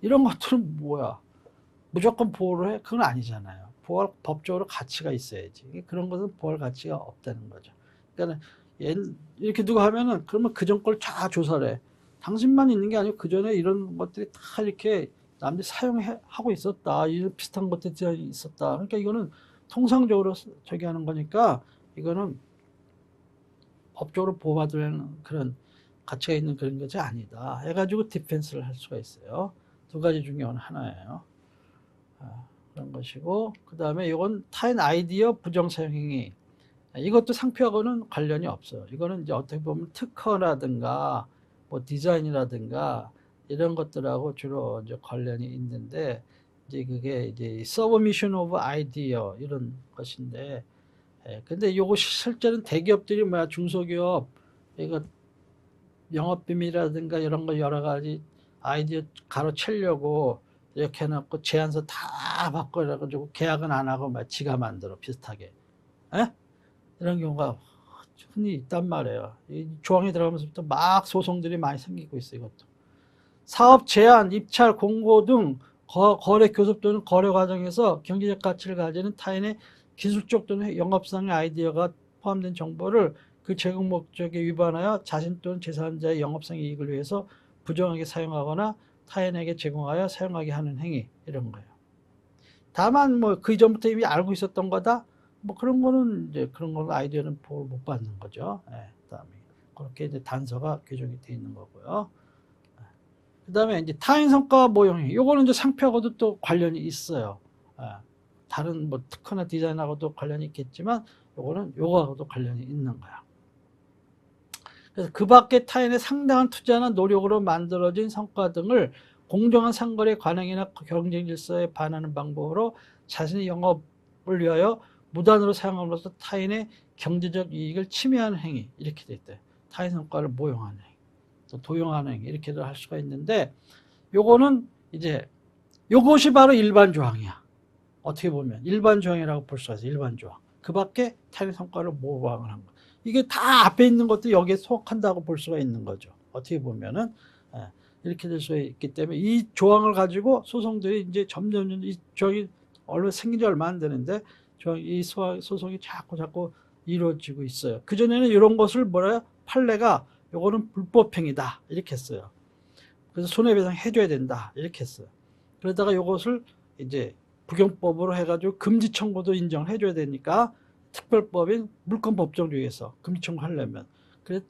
A: 이런 것들은 뭐야 무조건 보호를 해? 그건 아니잖아요. 보호할 법적으로 가치가 있어야지. 그런 것은 보호할 가치가 없다는 거죠. 그러니까 이렇게 누가 하면은 그러면 그전 걸 다 조사를 해. 당신만 있는 게 아니고 그전에 이런 것들이 다 이렇게 남들이 사용하고 있었다. 이런 비슷한 것들이 있었다. 그러니까 이거는 통상적으로 저기 하는 거니까 이거는 법적으로 보호받을 그런 가치가 있는 그런 것이 아니다. 해가지고 디펜스를 할 수가 있어요. 두 가지 중에 하나예요. 그런 것이고 그 다음에 이건 타인 아이디어 부정사용행위. 이것도 상표하고는 관련이 없어요. 이거는 이제 어떻게 보면 특허라든가 뭐 디자인이라든가 이런 것들하고 주로 이제 관련이 있는데 이제 그게 이제 서브미션 오브 아이디어 이런 것인데 근데 요거 실제는 대기업들이 뭐야, 중소기업, 이거 영업비밀이라든가 이런 거 여러 가지 아이디어 가로채려고 이렇게 해놓고 제안서 다 받고 이래가지고 계약은 안 하고 막 지가 만들어 비슷하게. 에? 이런 경우가 흔히 있단 말이에요. 이 조항이 들어가면서부터 막 소송들이 많이 생기고 있어요. 이것도. 사업 제안, 입찰, 공고 등 거래 교섭 또는 거래 과정에서 경제적 가치를 가지는 타인의 기술적 또는 영업상의 아이디어가 포함된 정보를 그 제공 목적에 위반하여 자신 또는 제3자의 영업상 이익을 위해서 부정하게 사용하거나 타인에게 제공하여 사용하게 하는 행위, 이런 거예요. 다만 뭐 그 이전부터 이미 알고 있었던 거다, 뭐 그런 거는 이제 그런 건 아이디어는 보호를 못 받는 거죠. 그다음에 그렇게 이제 단서가 규정이 돼 있는 거고요. 그다음에 이제 타인 성과 모형행, 요거는 이제 상표하고도 또 관련이 있어요. 다른 뭐 특허나 디자인하고도 관련이 있겠지만 요거는 요거하고도 관련이 있는 거야. 그래서 그 밖에 타인의 상당한 투자나 노력으로 만들어진 성과 등을 공정한 상거래 관행이나 경쟁 질서에 반하는 방법으로 자신의 영업을 위하여 무단으로 사용함으로써 타인의 경제적 이익을 침해하는 행위, 이렇게 돼 있대요. 타인 성과를 모형하는 행위, 또 도용하는 행위, 이렇게도 할 수가 있는데, 요거는 이제 요것이 바로 일반 조항이야. 어떻게 보면 일반 조항이라고 볼 수가 있어요. 일반 조항. 그 밖에 타인의 성과를 모방을 한 거. 이게 다 앞에 있는 것도 여기에 속한다고 볼 수가 있는 거죠. 어떻게 보면은 이렇게 될 수 있기 때문에 이 조항을 가지고 소송들이 이제 점점 이 조항이 얼마 생긴 지 얼마 안 되는데 이 소송이 자꾸 이루어지고 있어요. 그전에는 이런 것을 뭐라 판례가 요거는 불법행위다 이렇게 했어요. 그래서 손해배상 해줘야 된다 이렇게 했어요. 그러다가 요것을 이제 부경법으로 해가지고 금지 청구도 인정을 해줘야 되니까 특별법인 물권법정주의에서 금지 청구하려면, 그래서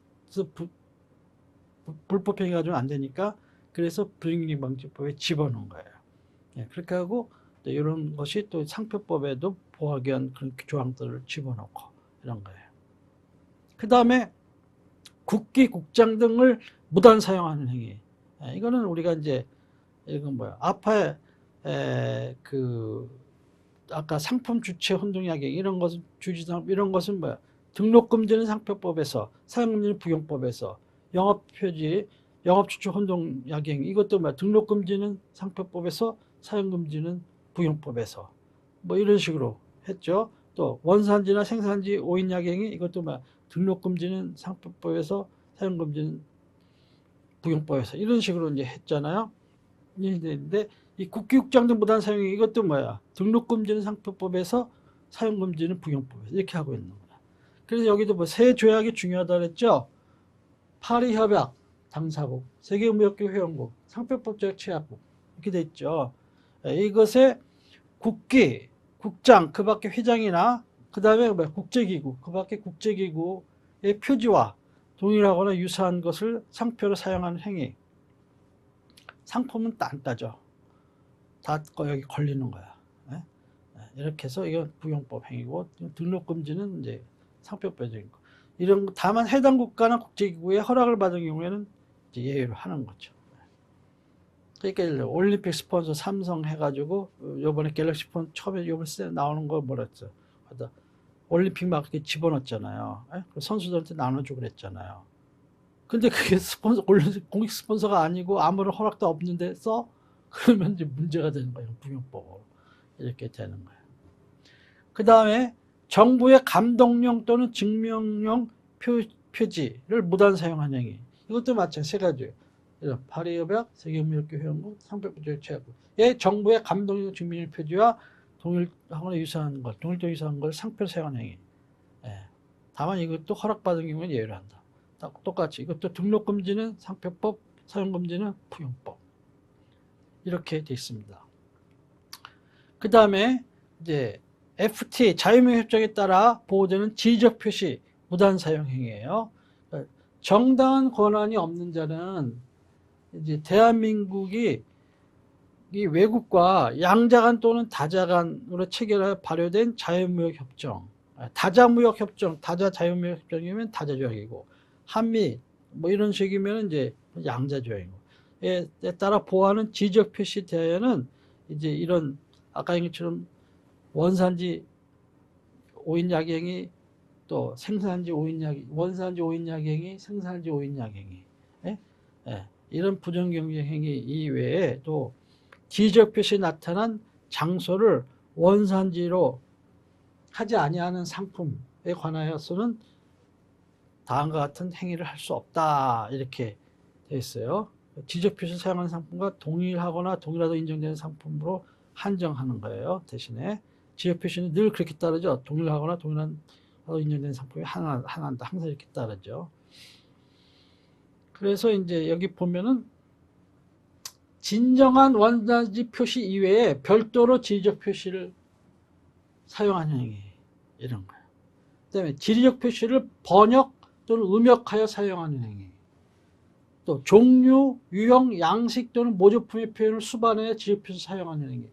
A: 불법행위 가지고는 안 되니까 그래서 불이익방지법에 집어넣은 거예요. 그렇게 하고 이런 것이 또 상표법에도 보호하기 위한 그런 조항들을 집어넣고 이런 거예요. 그 다음에 국기, 국장 등을 무단 사용하는 행위. 이거는 우리가 이제 이건 뭐야? 아파에 아까 상품 주체 혼동약행 이런 것은 주지상 이런 것은 뭐야? 등록 금지는 상표법에서, 사용 금지는 부경법에서, 영업 표지, 영업 주체 혼동약행 이것도 뭐야? 등록 금지는 상표법에서, 사용 금지는 부경법에서, 뭐 이런 식으로 했죠. 또 원산지나 생산지 오인약행이 이것도 뭐야? 등록 금지는 상표법에서, 사용 금지는 부경법에서, 이런 식으로 이제 했잖아요. 근데 이 국기국장 등 무단 사용이 이것도 뭐야? 등록 금지는 상표법에서, 사용 금지는 부경법에서, 이렇게 하고 있는 거야. 그래서 여기도 뭐 세 조약이 중요하다 그랬죠. 파리 협약 당사국, 세계무역기 회원국, 상표법 조약 취약국 이렇게 돼 있죠. 이것에 국기, 국장, 그 밖에 회장이나 그 다음에 국제기구, 그 밖에 국제기구의 표지와 동일하거나 유사한 것을 상표로 사용하는 행위. 상품은 안 따져. 다 여기 걸리는 거야. 이렇게 해서 이건 부경법 행위고, 등록 금지는 이제 상표법적인 거. 이런 다만 해당 국가나 국제기구의 허락을 받은 경우에는 이제 예외로 하는 거죠. 그러니까 올림픽 스폰서 삼성 해가지고 요번에 갤럭시 폰 처음에 요번에 나오는 거 뭐라 했어? 올림픽 막 이렇게 집어넣었잖아요. 선수들한테 나눠주고 그랬잖아요. 근데 그게 공식 스폰서가 아니고 아무런 허락도 없는데 써? 그러면 이제 문제가 되는 거예요. 부경법으로. 이렇게 되는 거예요. 그 다음에 정부의 감독령 또는 증명용 표지를 무단 사용한 행위. 이것도 마찬가지 세 가지예요. 파리협약, 세계무역기 회원국, 상표법 취약국. 정부의 감독령 증명용 표지와 동일하거나 유사한 것, 동일도 유사한 걸 상표로 사용한 행위. 다만 이것도 허락받은 경우는 예외를 한다. 똑같이 이것도 등록 금지는 상표법, 사용 금지는 부경법. 이렇게 되어 있습니다. 그 다음에 이제 FTA 자유무역 협정에 따라 보호되는 지리적 표시 무단 사용 행위예요. 정당한 권한이 없는 자는 이제 대한민국이 이 외국과 양자간 또는 다자간으로 체결하여 발효된 자유무역 협정, 다자무역 협정, 다자 자유무역 협정이면 다자 조약이고, 한미 뭐 이런 식이면 이제 양자 조약이고, 에 따라 보호하는 지적 표시 대하여는 이제 이런 아까 얘기처럼 원산지 오인약행이 또 생산지 오인약, 원산지 오인약행이, 생산지 오인약행이. 예? 예. 이런 부정경쟁행위 이외에 또 지적 표시에 나타난 장소를 원산지로 하지 아니하는 상품에 관하여서는 다음과 같은 행위를 할 수 없다. 이렇게 되어 있어요. 지적 표시 사용하는 상품과 동일하거나 동일하다고 인정되는 상품으로 한정하는 거예요. 대신에 지적 표시는 늘 그렇게 따르죠. 동일하거나 동일하다고 인정되는 상품이 하나다. 항상 이렇게 따르죠. 그래서 이제 여기 보면은 진정한 원산지 표시 이외에 별도로 지적 표시를 사용하는 행위, 이런 거예요. 그다음에 지리적 표시를 번역 또는 음역하여 사용하는 행위. 또 종류, 유형, 양식 또는 모조품의 표현을 수반해 지적 표시 사용하는 행위.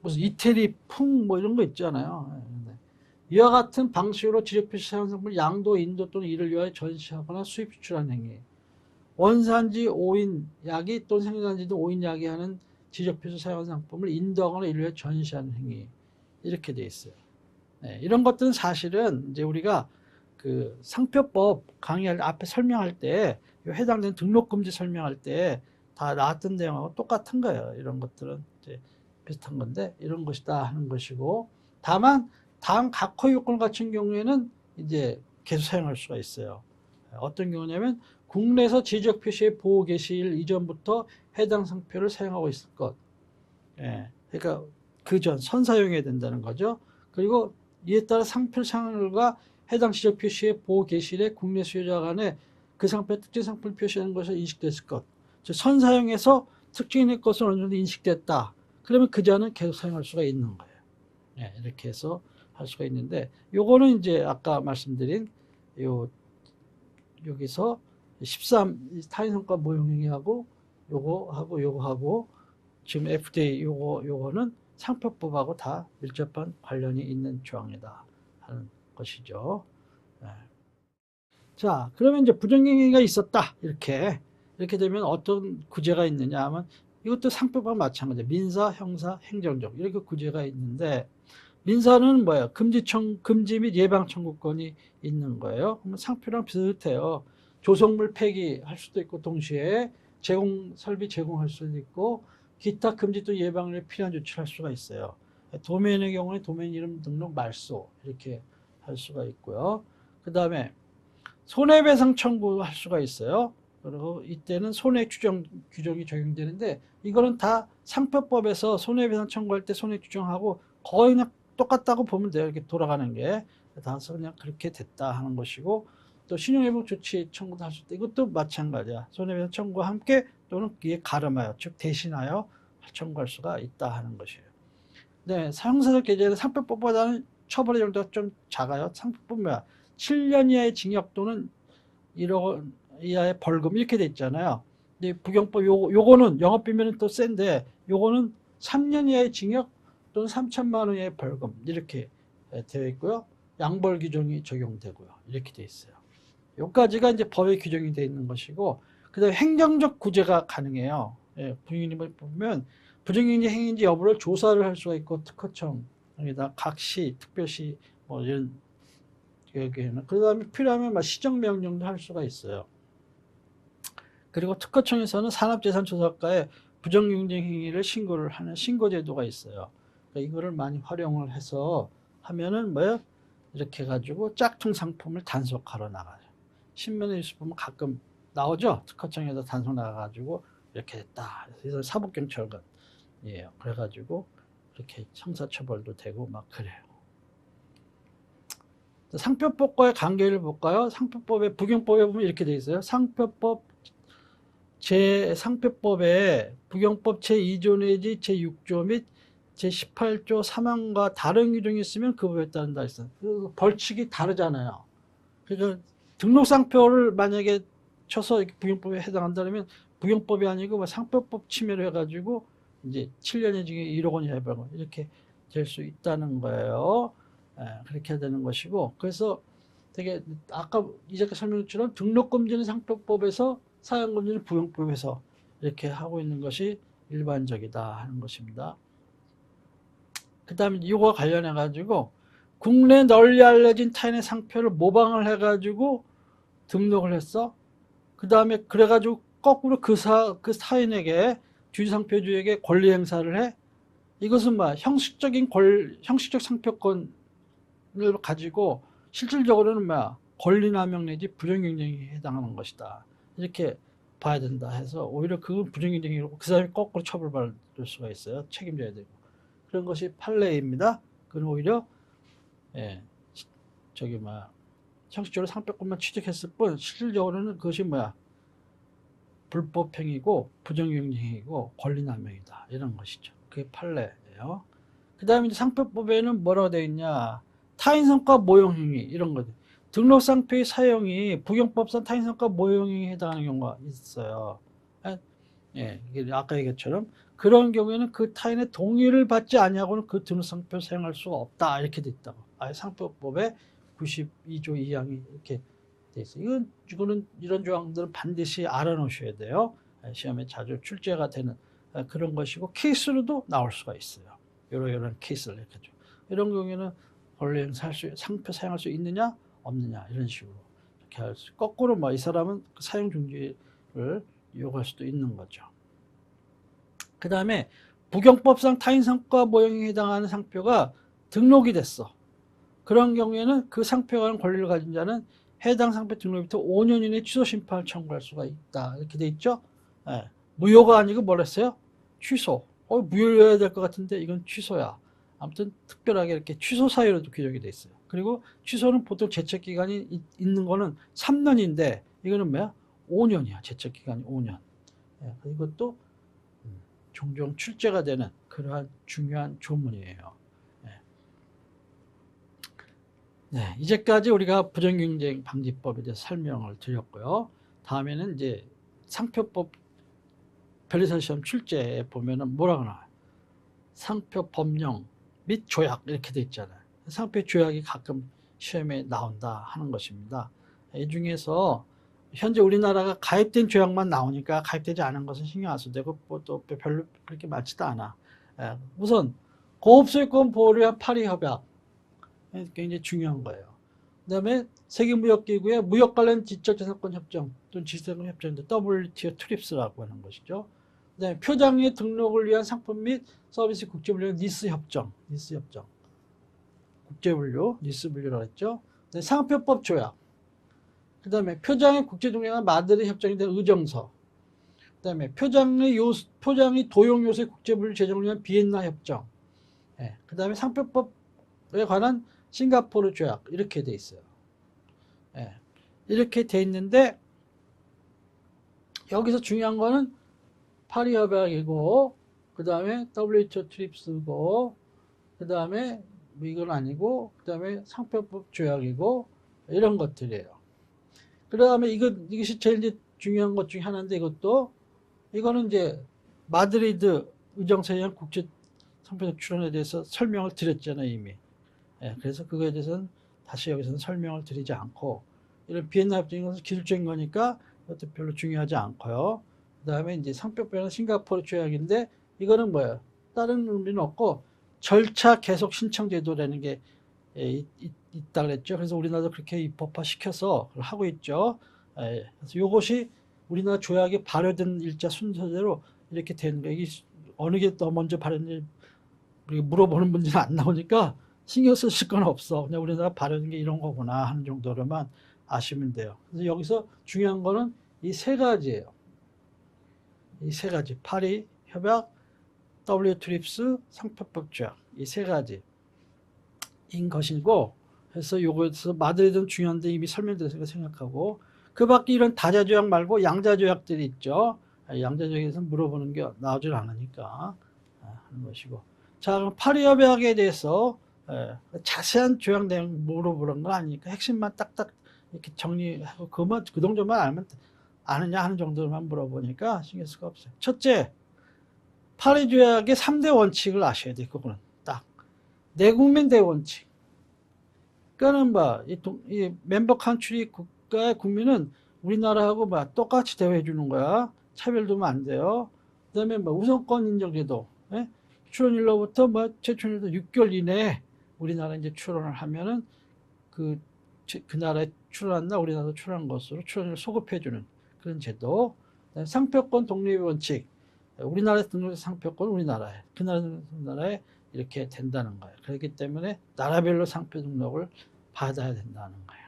A: 무슨 이태리 풍 뭐 이런 거 있잖아요. 이와 같은 방식으로 지적 표시 사용 상품을 양도, 인도 또는 이를 위하여 전시하거나 수입 수출하는 행위. 원산지 오인 약이 또는 생산지 등 오인 약이 하는 지적 표시 사용 상품을 인도하거나 이를 위하여 전시하는 행위. 이렇게 돼 있어요. 네, 이런 것들은 사실은 이제 우리가 그 상표법 강의할 앞에 설명할 때 해당되는 등록금지 설명할 때 다 나왔던 내용하고 똑같은 거예요. 이런 것들은 이제 비슷한 건데 이런 것이다 하는 것이고, 다만 다음 각호 요건 같은 경우에는 이제 계속 사용할 수가 있어요. 어떤 경우냐면 국내에서 지적 표시의 보호 개시일 이전부터 해당 상표를 사용하고 있을 것. 예, 그러니까 그 전 선사용해야 된다는 거죠. 그리고 이에 따라 상표 상을과 해당 지적 표시의 보호 개시일에 국내 수요자 간에 그 상표의 특정 상품을 표시하는 것을 인식됐을 것. 즉 선사용해서 특징의 것은 어느 정도 인식됐다. 그러면 그 전은 계속 사용할 수가 있는 거예요. 예, 이렇게 해서 할 수가 있는데, 요거는 이제 아까 말씀드린 여기서 13 타인성과 모형행위하고 요거하고 지금 FDA 요거는 상표법하고 다 밀접한 관련이 있는 조항이다 하는 것이죠. 네. 자, 그러면 이제 부정행위가 있었다. 이렇게 되면 어떤 구제가 있느냐 하면 이것도 상표법과 마찬가지예요. 민사, 형사, 행정적 이렇게 구제가 있는데, 민사는 뭐예요? 금지 및 예방 청구권이 있는 거예요. 그러면 상표랑 비슷해요. 조성물 폐기할 수도 있고 동시에 설비 제공할 수도 있고 기타 금지 또 예방을 필요한 조치를 할 수가 있어요. 도면의 경우에 도면 이름 등록 말소 이렇게 할 수가 있고요. 그 다음에 손해배상 청구할 수가 있어요. 그리고 이때는 손해 규정이 적용되는데, 이거는 다 상표법에서 손해배상 청구할 때 손해 규정하고 거의 그냥 똑같다고 보면 돼요. 이렇게 돌아가는 게. 따라서 그냥 그렇게 됐다 하는 것이고, 또 신용회복 조치 청구도 할 수 있다. 이것도 마찬가지야. 손해배상 청구와 함께 또는 이에 가름하여, 즉 대신하여 청구할 수가 있다 하는 것이에요. 네, 사형사적 계제는 상표법보다는 처벌의 정도가 좀 작아요. 상표법 뭐야? 7년 이하의 징역 또는 1억 원 이하의 벌금 이렇게 돼 있잖아요. 근데 부경법 요거는 영업비밀은 또 센데, 요거는 3년 이하의 징역 또는 3천만 원 이하의 벌금 이렇게 되어 있고요. 양벌 규정이 적용되고요. 이렇게 되어 있어요. 요까지가 이제 법에 규정이 되어 있는 것이고, 그다음에 행정적 구제가 가능해요. 예, 부인임을 보면 부정행위 행위인지 여부를 조사를 할 수가 있고, 특허청에다 각시, 특별시 뭐 이런 여기에는 그 다음에 필요하면 막 시정명령도 할 수가 있어요. 그리고 특허청에서는 산업재산조사과에 부정경쟁 행위를 신고를 하는 신고제도가 있어요. 그러니까 이거를 많이 활용을 해서 하면은 뭐요? 이렇게 해가지고 짝퉁 상품을 단속하러 나가요. 신문에 뉴스 보면 가끔 나오죠. 특허청에서 단속 나가가지고 이렇게 됐다. 그래서 사법경찰관이에요. 그래가지고 이렇게 형사처벌도 되고 막 그래요. 상표법과의 관계를 볼까요? 상표법의 부경법에 보면 이렇게 되어 있어요. 상표법에 부경법 제2조 내지 제6조 및 제18조 3항과 다른 규정이 있으면 그 법에 따른다 했어요. 벌칙이 다르잖아요. 그러니까 등록상표를 만약에 쳐서 부경법에 해당한다면 부경법이 아니고 상표법 침해를 해가지고 이제 7년의 징역 1억 원 이하의 벌금 이렇게 될 수 있다는 거예요. 그렇게 해야 되는 것이고, 그래서 되게 아까 이전에 설명했처럼 등록금지는 상표법에서 사용금지는 부경법에서 이렇게 하고 있는 것이 일반적이다 하는 것입니다. 그 다음에 이거와 관련해 가지고 국내 널리 알려진 타인의 상표를 모방을 해가지고 등록을 했어. 그 다음에 그래가지고 거꾸로 그 타인에게 주상표주에게 권리 행사를 해. 이것은 뭐 형식적 상표권을 가지고 실질적으로는 뭐야 권리남용 내지 부정경쟁에 해당하는 것이다. 이렇게 봐야 된다 해서 오히려 그건 부정경쟁이고 그 사람이 거꾸로 처벌받을 수가 있어요. 책임져야 되고 그런 것이 판례입니다. 그건 오히려 저기 뭐야 형식적으로 상표권만 취득했을 뿐 실질적으로는 그것이 뭐야 불법행위고 부정경쟁이고 권리남용이다 이런 것이죠. 그게 판례예요. 그 다음에 상표법에는 뭐라고 되어 있냐 타인성과 모형행위 이런 거죠. 등록상표의 사용이 부경법상 타인성과 모형행위에 해당하는 경우가 있어요. 아까 얘기처럼 그런 경우에는 그 타인의 동의를 받지 아니하고는 그 등록상표를 사용할 수가 없다 이렇게 돼 있다고. 상표법에 92조 2항이 이렇게 돼 있어요. 이거는 이런 조항들은 반드시 알아놓으셔야 돼요. 시험에 자주 출제가 되는 그런 것이고 케이스로도 나올 수가 있어요. 이런 케이스를 이렇게 좀. 이런 경우에는 권리 상표 사용할 수 있느냐 없느냐 이런 식으로 이렇게 할 수. 거꾸로 뭐 이 사람은 그 사용 중지를 요구할 수도 있는 거죠. 그 다음에 부경법상 타인성과 모형에 해당하는 상표가 등록이 됐어. 그런 경우에는 그 상표에 관한 권리를 가진 자는 해당 상표 등록부터 5년 이내 취소 심판을 청구할 수가 있다. 이렇게 돼 있죠. 무효가 아니고 뭐랬어요? 취소. 무효여야 될 것 같은데 이건 취소야. 아무튼 특별하게 이렇게 취소 사유로도 규정이 돼 있어요. 그리고 취소는 보통 제척기간이 있는 거는 3년인데 이거는 뭐야? 5년이야. 제척기간이 5년. 이것도 종종 출제가 되는 그러한 중요한 조문이에요. 네, 이제까지 우리가 부정경쟁 방지법에 대해서 설명을 드렸고요. 다음에는 이제 상표법 변리사 시험 출제에 보면은 뭐라고 나와요? 상표 법령 및 조약 이렇게 돼 있잖아요. 상표 조약이 가끔 시험에 나온다 하는 것입니다. 이 중에서 현재 우리나라가 가입된 조약만 나오니까 가입되지 않은 것은 신경 안 써도 되고 또 별로 그렇게 많지도 않아. 우선 고업소유권 보호를 위한 파리 협약 굉장히 중요한 거예요. 그 다음에 세계무역기구의 무역 관련 지적재산권 협정 또는 지적재산권 협정인데 WTO 트립스라고 하는 것이죠. 그 다음에 표장의 등록을 위한 상품 및 서비스 국제분류 니스 협정, 국제분류, 니스 분류라고 했죠. 상표법 조약, 그 다음에 표장의 국제동맹과 마드리드 협정에 대한 의정서, 그 다음에 표장의 도용 요소의 국제분류 제정을 위한 비엔나 협정, 그 다음에 상표법에 관한 싱가포르 조약 이렇게 돼 있어요. 이렇게 돼 있는데 여기서 중요한 거는 파리 협약이고 그 다음에 WTO 트립스고 그 다음에 이건 아니고 그 다음에 상표법 조약이고 이런 것들이에요. 그 다음에 이것이 제일 이제 중요한 것 중에 하나인데 이거는 이제 마드리드 의정서에 의한 국제 상표적 출원에 대해서 설명을 드렸잖아요 이미. 그래서 그거에 대해서는 다시 여기서는 설명을 드리지 않고 이런 비엔나 협정인 것은 기술적인 거니까 그것도 별로 중요하지 않고요. 그 다음에 이제 상표법에는 싱가포르 조약인데 이거는 뭐예요? 다른 의미는 없고 절차 계속 신청 제도라는 게 있다 그랬죠. 그래서 우리나라도 그렇게 입법화 시켜서 그걸 하고 있죠. 그래서 이것이 우리나라 조약에 발효된 일자 순서대로 이렇게 되는 거예요. 이게 어느 게 더 먼저 발효됐는지 물어보는 문제는 안 나오니까 신경 쓰실 건 없어. 그냥 우리나라 발효된 게 이런 거구나 하는 정도로만 아시면 돼요. 그래서 여기서 중요한 거는 이 세 가지예요. 이 세 가지. 파리 협약, WTO 트립스, 상표법 조약. 이 세 가지인 것이고, 그래서 요거에서 마드리드는 중요한데 이미 설명드렸으니까 생각하고, 그 밖에 이런 다자 조약 말고 양자 조약들이 있죠. 양자 조약에서 물어보는 게 나오질 않으니까 하는 것이고. 자, 그럼 파리 협약에 대해서 자세한 조약 내용 물어보는 건 아니니까 핵심만 딱딱 이렇게 정리하고 그 정도만 알면 아느냐 하는 정도만 물어보니까 신경 쓸 거 없어요. 첫째, 파리 조약의 3대 원칙을 아셔야 돼요. 그거는 딱 내국민 대원칙. 그러니까 이 멤버 컨트리 국가의 국민은 우리나라하고 똑같이 대우해 주는 거야. 차별두면 안 돼요. 그다음에 우선권 인정제도. 출원일로부터 최초일로 6개월 이내에 우리나라 이제 출원을 하면은 그 나라에 출원한 날 우리나라도 출원한 것으로 출원을 소급해주는 그런 제도. 상표권 독립의 원칙. 우리나라에 등록된 상표권 우리나라에, 그 나라에 이렇게 된다는 거예요. 그렇기 때문에 나라별로 상표 등록을 받아야 된다는 거예요.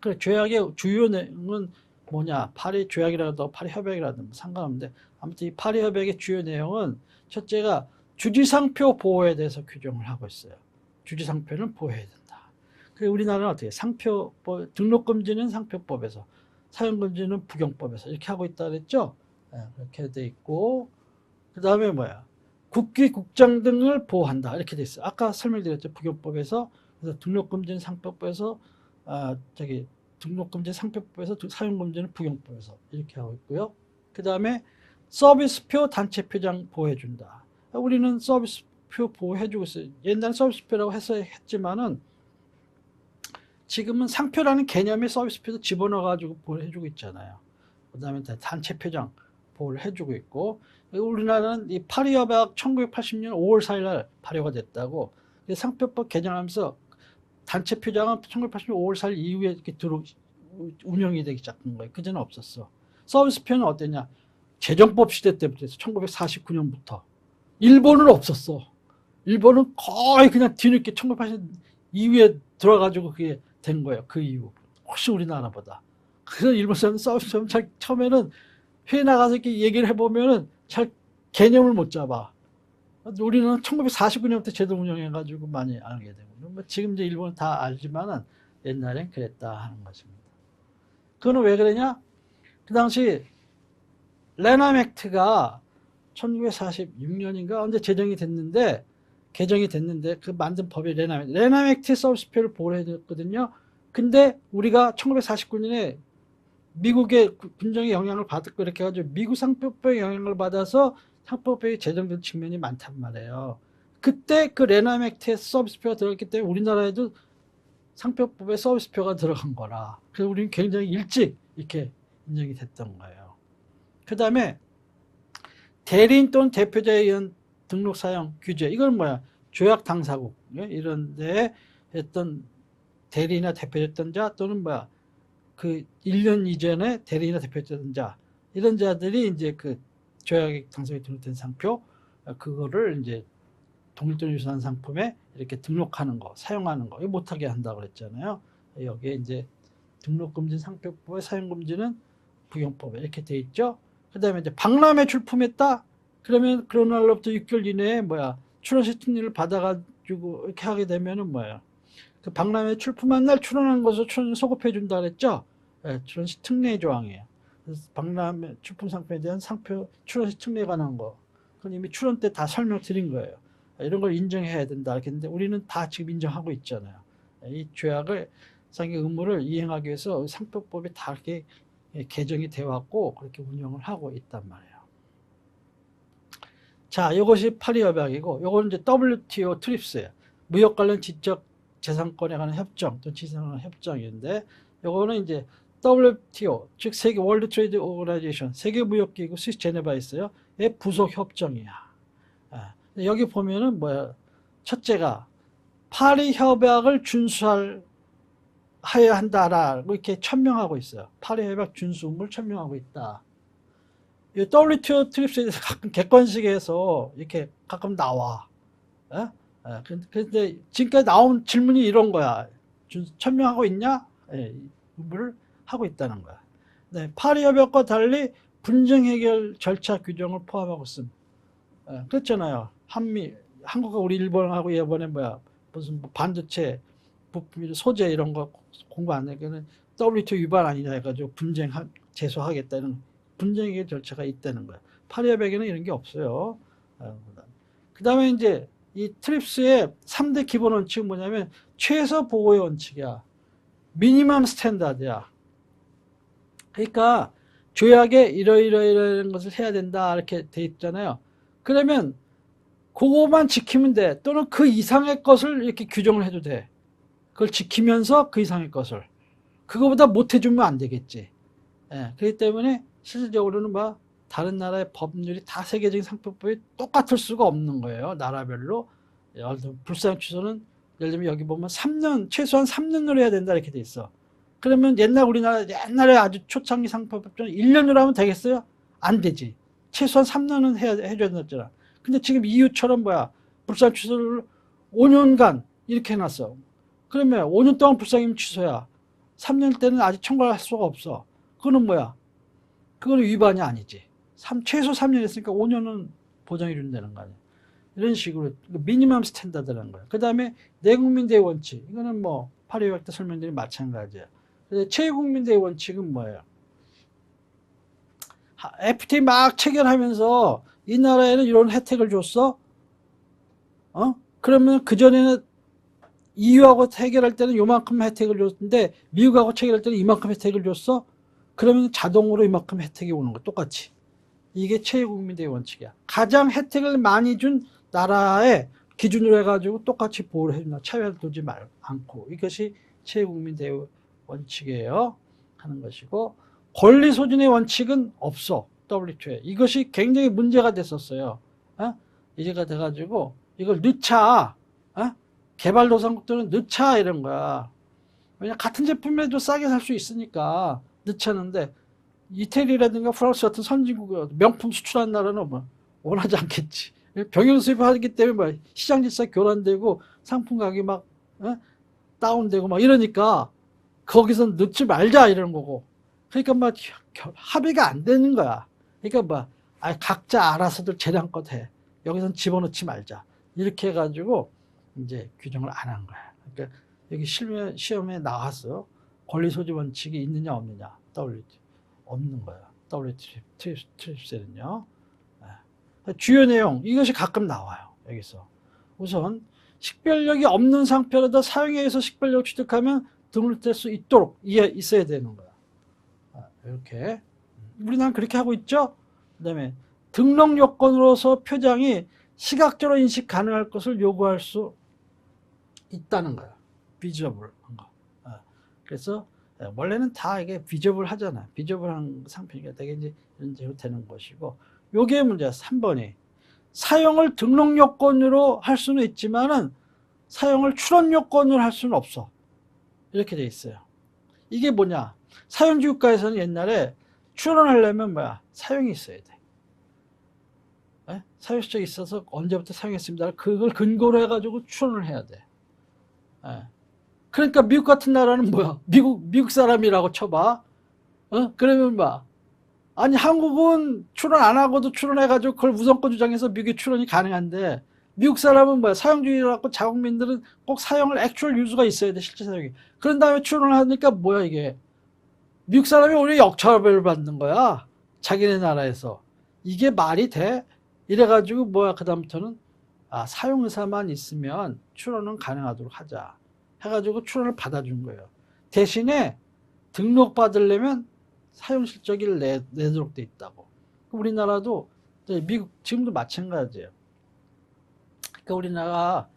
A: 그 조약의 주요 내용은 뭐냐? 파리 조약이라도 파리 협약이라도 상관없는데, 아무튼 이 파리 협약의 주요 내용은 첫째가 주지상표 보호에 대해서 규정을 하고 있어요. 주지상표는 보호해야 된다. 그리고 우리나라는 어떻게 상표법, 등록금지는 상표법에서, 사용금지는 부경법에서 이렇게 하고 있다 그랬죠? 그렇게 돼 있고, 그 다음에 뭐야? 국기, 국장 등을 보호한다 이렇게 돼 있어요. 아까 설명드렸죠. 부경법에서. 그래서 등록금지는 상표법에서, 등록금지 상표법에서, 사용금지는 부경법에서 이렇게 하고 있고요. 그 다음에 서비스표, 단체표장 보호해준다. 우리는 서비스표 보호해주고 있어요. 옛날에 서비스표라고 했지만은 지금은 상표라는 개념의 서비스표도 집어넣어가지고 보호해주고 있잖아요. 그 다음에 단체표장 보호를 해주고 있고, 우리나라는 이 파리협약 1980년 5월 4일 날 발효가 됐다고. 상표법 개정하면서 단체표장은 1980년 5월 4일 이후에 이렇게 운영이 되기 시작한 거예요. 그전에 없었어. 서비스표는 어땠냐? 재정법 시대 때부터 1949년부터. 일본은 없었어. 일본은 거의 그냥 뒤늦게 1980년 이후에 들어가지고 그게 된 거예요. 그 이후. 훨씬 우리나라보다. 그래서 일본 사람 서비스표는 잘 처음에는 회의 나가서 이렇게 얘기를 해보면은 잘 개념을 못 잡아. 우리는 1949년부터 제도 운영해가지고 많이 알게 되고, 뭐 지금 이제 일본은 다 알지만은 옛날엔 그랬다 하는 것입니다. 그거는 왜 그러냐? 그 당시 레남 액트가 1946년인가 언제 개정이 됐는데 그 만든 법이 레남 액트의 서비스표를 보호해줬거든요. 근데 우리가 1949년에 미국의 군정의 영향을 받았고 이렇게 해가지고 미국 상표법의 영향을 받아서 상표법이 제정된 측면이 많단 말이에요. 그때 그 레남 액트에 서비스표가 들어갔기 때문에 우리나라에도 상표법에 서비스표가 들어간 거라. 그래서 우리는 굉장히 일찍 이렇게 인정이 됐던 거예요. 그 다음에 대리인 또는 대표자에 의한 등록 사용 규제. 이건 뭐야? 조약 당사국 이런 데 했던 대리인이나 대표였던 자, 또는 뭐야? 그 1년 이전에 대리인이나 대표였던 자, 이런 자들이 이제 그 조약 당사국에 등록된 상표, 그거를 이제 독립적으로 유사한 상품에 이렇게 등록하는 거, 사용하는 거, 이거 못하게 한다고 그랬잖아요. 여기에 이제 등록금지 상표법의 사용금지는 부경법에 이렇게 돼 있죠. 그 다음에 이제 박람회 출품했다? 그러면 그런 날로부터 6개월 이내에 뭐야? 출원시 특례를 받아가지고 이렇게 하게 되면은 뭐야? 그 박람회 출품한 날 출원한 것을 출원 소급해준다 그랬죠? 네, 출원시 특례 조항이에요. 그래서 박람회 출품 상품에 대한 상표 출원시 특례에 관한 거. 그건 이미 출원 때 다 설명드린 거예요. 이런 걸 인정해야 된다. 이렇게 했는데 우리는 다 지금 인정하고 있잖아요. 이 조약을 상의 의무를 이행하기 위해서 상표법이 다 이렇게 개정이 되어 왔고 그렇게 운영을 하고 있단 말이에요. 자, 이것이 파리협약이고, 요거는 이제 WTO 트립스예요. 무역 관련 지적 재산권에 관한 협정, 또 지상관 협정인데, 요거는 이제 WTO, 즉 세계 월드 트레이드 오거나이제이션, 세계 무역기구 스위스 제네바에 있어요. 의 부속 협정이야. 여기 보면은 뭐야? 첫째가 파리 협약을 준수하여야 한다라고 이렇게 천명하고 있어요. 파리 협약 준수 의무를 천명하고 있다. 이 WTO 트립스에 대해서 가끔 객관식에서 이렇게 가끔 나와. 근데 지금까지 나온 질문이 이런 거야. 천명하고 있냐? 의무를 하고 있다는 거야. 네, 파리 협약과 달리 분쟁 해결 절차 규정을 포함하고 있음. 그렇잖아요. 한국과 우리 일본하고 이번에 뭐야 무슨 반도체 부품 소재 이런 거 공부 안 하니까는 WTO 위반 아니냐 해가지고 분쟁 제소하겠다는 분쟁 해결 절차가 있다는 거야. 파리협약에는 이런 게 없어요. 그 다음에 이제 이 트립스의 3대 기본 원칙은 뭐냐면 최소 보호의 원칙이야. 미니멈 스탠다드야. 그러니까 조약에 이러이러이러한 것을 해야 된다 이렇게 돼 있잖아요. 그러면 그거만 지키면 돼. 또는 그 이상의 것을 이렇게 규정을 해도 돼. 그걸 지키면서 그 이상의 것을. 그거보다 못 해주면 안 되겠지. 그렇기 때문에 실질적으로는 뭐 다른 나라의 법률이 다 세계적인 상표법이 똑같을 수가 없는 거예요. 나라별로. 예를 들면 불상 취소는 예를 들면 여기 보면 3년, 최소한 3년으로 해야 된다 이렇게 돼 있어. 그러면 옛날에 아주 초창기 상표법정은 1년으로 하면 되겠어요? 안 되지. 최소한 3년은 해줘야 된다잖아. 근데 지금 EU처럼 불상 취소를 5년간 이렇게 해놨어. 그러면 5년 동안 불상이면 취소야. 3년 때는 아직 청구할 수가 없어. 그거는 그거는 위반이 아니지. 최소 3년 했으니까 5년은 보장해 준다는 거 아니야. 이런 식으로 미니멈 스탠다드라는 거야. 그 다음에 내국민대의 원칙. 이거는 파리협약 때 설명드린 마찬가지야. 최국민대의 원칙은 뭐예요? FTA 막 체결하면서 이 나라에는 이런 혜택을 줬어? 그러면 그전에는 EU하고 해결할 때는 요만큼 혜택을 줬는데 미국하고 체결할 때는 이만큼 혜택을 줬어? 그러면 자동으로 이만큼 혜택이 오는 거 똑같이. 이게 최국민대의 원칙이야. 가장 혜택을 많이 준 나라의 기준으로 해가지고 똑같이 보호를 해준다. 차별을 두지 않고. 이것이 최국민대의 원칙이에요. 하는 것이고, 권리 소진의 원칙은 없어. WTO에. 이것이 굉장히 문제가 됐었어요. 이제가 돼가지고 이걸 넣자. 개발도상국들은 넣자 이런 거야. 왜냐 같은 제품에도 싸게 살 수 있으니까 넣자는데 이태리라든가 프랑스 같은 선진국 명품 수출하는 나라는 원하지 않겠지. 병영 수입하기 때문에 시장 질서 교란되고 상품 가격이 다운되고 이러니까 거기서 넣지 말자 이러는 거고. 그러니까 합의가 안 되는 거야. 그러니까 각자 알아서들 재량껏 해. 여기선 집어넣지 말자. 이렇게 해가지고 이제 규정을 안 한 거야. 그러니까 여기 시험에 나왔어. 권리 소지 원칙이 있느냐 없느냐. WTO 없는 거야. WTO 트립스는요. 주요 내용 이것이 가끔 나와요. 여기서 우선 식별력이 없는 상표라도 사용에 의해서 식별력 취득하면 등록될 수 있도록 있어야 되는 거야. 이렇게 우리나라는 그렇게 하고 있죠. 그 다음에 등록 요건으로서 표장이 시각적으로 인식 가능할 것을 요구할 수 있다는 거야. 비저블한 거. 그래서 원래는 다 이게 비저블 하잖아. 비저블한 상품이니까 되게 이제 이런 식으로 되는 것이고, 요게 문제야. 3번이 사용을 등록 요건으로 할 수는 있지만은 사용을 출원 요건으로 할 수는 없어. 이렇게 돼 있어요. 이게 뭐냐? 사용지 국가에서는 옛날에 출원하려면 사용이 있어야 돼. 사용시적이 있어서 언제부터 사용했습니다. 그걸 근거로 해가지고 출원을 해야 돼. 그러니까 미국 같은 나라는 미국 사람이라고 쳐봐. 그러면 아니 한국은 출원 안 하고도 출원해가지고 그걸 우선권 주장해서 미국에 출원이 가능한데, 미국 사람은 사용주의라고 자국민들은 꼭 사용을 액츄얼 유수가 있어야 돼. 실제 사용이. 그런 다음에 출원을 하니까 이게 미국 사람이 오히려 역차별을 받는 거야. 자기네 나라에서. 이게 말이 돼? 이래가지고 그다음부터는 사용 의사만 있으면 출원은 가능하도록 하자 해가지고 출원을 받아준 거예요. 대신에 등록 받으려면 사용 실적을 내도록 돼 있다고. 우리나라도 미국 지금도 마찬가지예요. 그러니까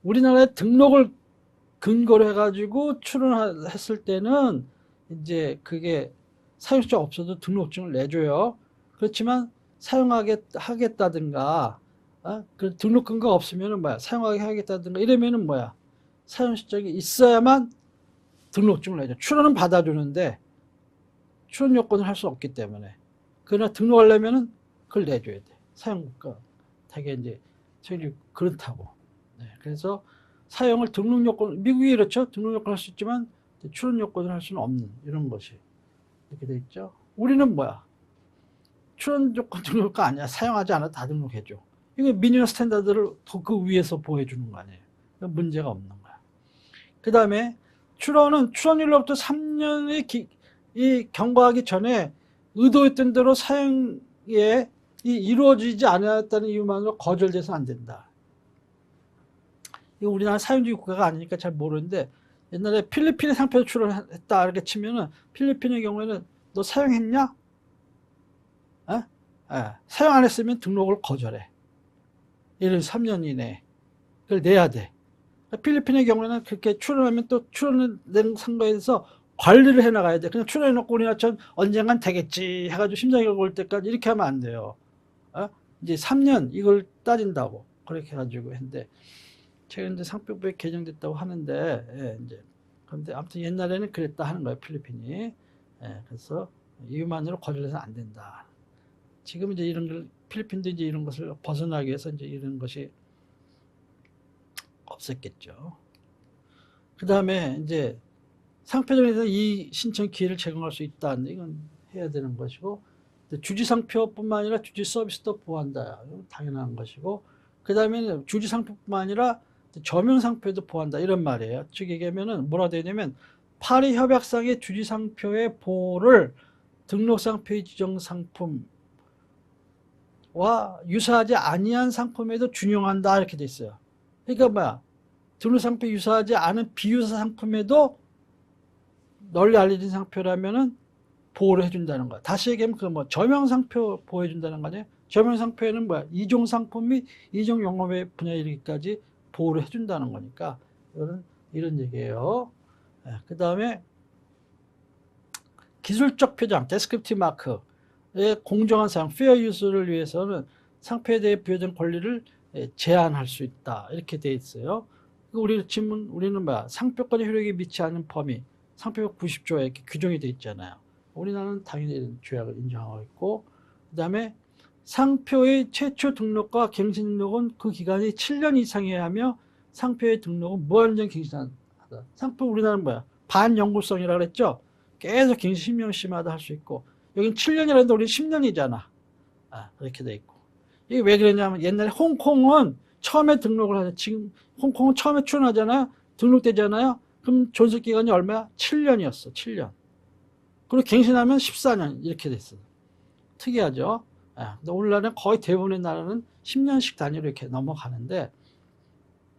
A: 우리나라의 등록을 근거로 해가지고 출원했을 때는 이제 그게 사용 실적 없어도 등록증을 내줘요. 그렇지만 사용하겠다든가 그 등록 근거가 없으면은 사용하게 하겠다든가 이러면은 사용 실적이 있어야만 등록증을 내줘. 출원은 받아주는데 출원 요건을 할 수 없기 때문에. 그러나 등록하려면은 그걸 내줘야 돼. 사용국가 되게 이제 저희 그렇다고. 그래서 사용을 등록 요건, 미국이 그렇죠. 등록 요건 할 수 있지만 출원 요건을 할 수는 없는 이런 것이 이렇게 돼 있죠. 우리는 출원 요건 등록가 아니야. 사용하지 않아도 다 등록해줘. 이게 미니멈 스탠다드를 더 그 위에서 보여주는 거 아니에요. 문제가 없는 거야. 그 다음에 출원일로부터 3년이 경과하기 전에 의도했던 대로 사용이 이루어지지 않았다는 이유만으로 거절돼서 안 된다. 이거 우리나라 사용주의 국가가 아니니까 잘 모르는데, 옛날에 필리핀의 상표를 출원했다 이렇게 치면은 필리핀의 경우에는 너 사용했냐? 사용 안 했으면 등록을 거절해. 예를 3년 이내에 그걸 내야 돼. 필리핀의 경우에는 그렇게 출원하면 또 출원된 상가에 대해서 관리를 해나가야 돼. 그냥 출원해놓고 우리나라처럼 언젠간 되겠지 해가지고 심사결과 올 때까지 이렇게 하면 안 돼요. 이제 3년 이걸 따진다고. 그렇게 해가지고 했는데 최근 이제 상표법이 개정됐다고 하는데 예, 이제 그런데 아무튼 옛날에는 그랬다 하는 거예요 필리핀이. 예, 그래서 이유만으로 거절해서는 안 된다. 지금 이제 이런 걸 필리핀도 이제 이런 것을 벗어나기 위해서 이제 이런 것이 없었겠죠. 그 다음에 이제 상표정에서 이 신청 기회를 제공할 수 있다. 이건 해야 되는 것이고, 주지상표뿐만 아니라 주지서비스도 보호한다. 이건 당연한 것이고, 그 다음에 주지상표뿐만 아니라 저명상표도 보호한다. 이런 말이에요. 즉 얘기하면은 뭐라 되냐면 파리협약상의 주지상표의 보호를 등록상표의 지정상품과 유사하지 아니한 상품에도 준용한다. 이렇게 돼 있어요. 그러니까 뭐야? 등록상표 유사하지 않은 비유사 상품에도 널리 알려진 상표라면은 보호를 해준다는 거야. 다시 얘기하면 그 뭐 저명상표 보호해준다는 거죠. 저명상표에는 뭐야? 이종 상품 및 이종 영업의 분야에 이르기까지 보호를 해준다는 거니까 이런 얘기예요. 그 다음에 기술적 표장, 데스크립티브 마크의 공정한 사용, 페어 유스를 위해서는 상표에 대해 부여된 권리를 제한할 수 있다. 이렇게 돼 있어요. 우리는 뭐야? 상표권의 효력이 미치 않는 범위, 상표법 90조에 이렇게 규정이 돼 있잖아요. 우리나라는 당연히 조약을 인정하고 있고, 그 다음에 상표의 최초 등록과 갱신 등록은 그 기간이 7년 이상이어야 하며 상표의 등록은 무한정 갱신하다. 상표 우리나라는 뭐야? 반영구성이라고 그랬죠? 계속 갱신 10년씩마다 할 수 있고, 여긴 7년이라는데 우리 10년이잖아. 그렇게 돼 있고. 이게 왜 그러냐면 옛날에 홍콩은 처음에 등록을 하죠. 지금 홍콩은 처음에 출원하잖아요. 등록되잖아요. 그럼 존속기간이 얼마야? 7년이었어. 7년. 그리고 갱신하면 14년 이렇게 됐어요. 특이하죠. 근데 오늘날은 거의 대부분의 나라는 10년씩 단위로 이렇게 넘어가는데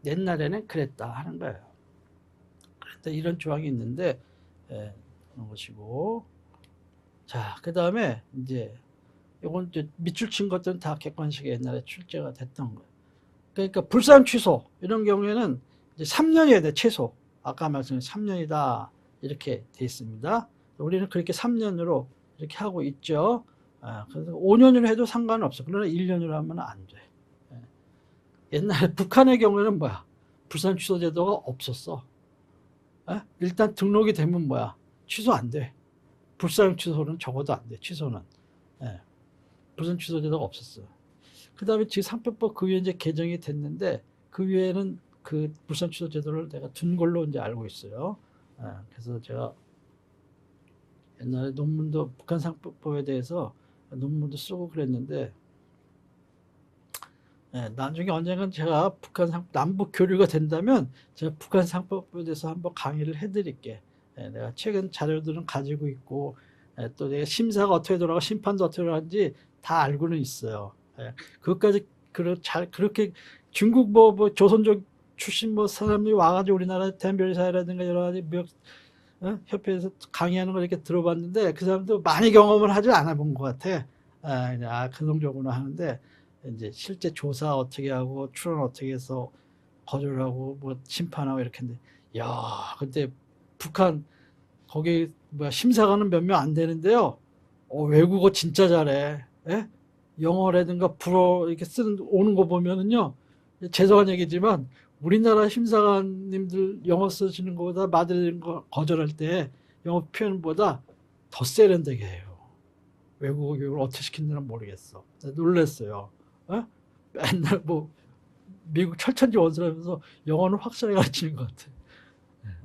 A: 옛날에는 그랬다 하는 거예요. 그런데 이런 조항이 있는데 그런 것이고, 자, 그 다음에 이제 이건 이제 밑줄 친 것들은 다 객관식에 옛날에 출제가 됐던 거예요. 그러니까 불상 취소 이런 경우에는 이제 3년이어야 돼. 최소. 아까 말씀드린 3년이다 이렇게 돼 있습니다. 우리는 그렇게 3년으로 이렇게 하고 있죠. 그래서 5년으로 해도 상관없어. 그러나 1년으로 하면 안 돼. 옛날에 북한의 경우에는 뭐야? 불상 취소 제도가 없었어. 일단 등록이 되면 뭐야? 취소 안 돼. 불상 취소는 적어도 안 돼. 취소는. 불상 취소 제도가 없었어. 그 다음에 지금 상표법 그 위에 이제 개정이 됐는데 그 위에는 그 불상 취소 제도를 내가 둔 걸로 이제 알고 있어요. 그래서 제가 옛날에 논문도 북한 상표법에 대해서 논문도 쓰고 그랬는데 나중에 언젠간 제가 남북 교류가 된다면 제가 북한 상표법에 대해서 한번 강의를 해드릴게. 내가 최근 자료들은 가지고 있고 또 내가 심사가 어떻게 돌아가고 심판도 어떻게 돌아가는지 다 알고는 있어요. 그것까지 그렇게 중국 뭐 조선족 출신 뭐 사람들이 와가지고 우리나라 대한변리사회라든가 여러 가지 무역 협회에서 강의하는 걸 이렇게 들어봤는데 그 사람도 많이 경험을 하지 않아 본 것 같아. 그 정도구나 하는데 이제 실제 조사 어떻게 하고 출원 어떻게 해서 거절하고 뭐 심판하고 이렇게 했는데 근데 북한 거기 뭐야 심사관은 몇 명 안 되는데요. 외국어 진짜 잘해. 영어라든가 불어 이렇게 오는 거 보면은요. 죄송한 얘기지만 우리나라 심사관님들 영어 쓰시는 것보다 받은 거 거절할 때 영어 표현보다 더 세련되게 해요. 외국어 교육을 어떻게 시키는지는 모르겠어. 놀랐어요. 맨날 뭐 미국 철천지 원수라면서 영어는 확실하게 가르치는 것 같아.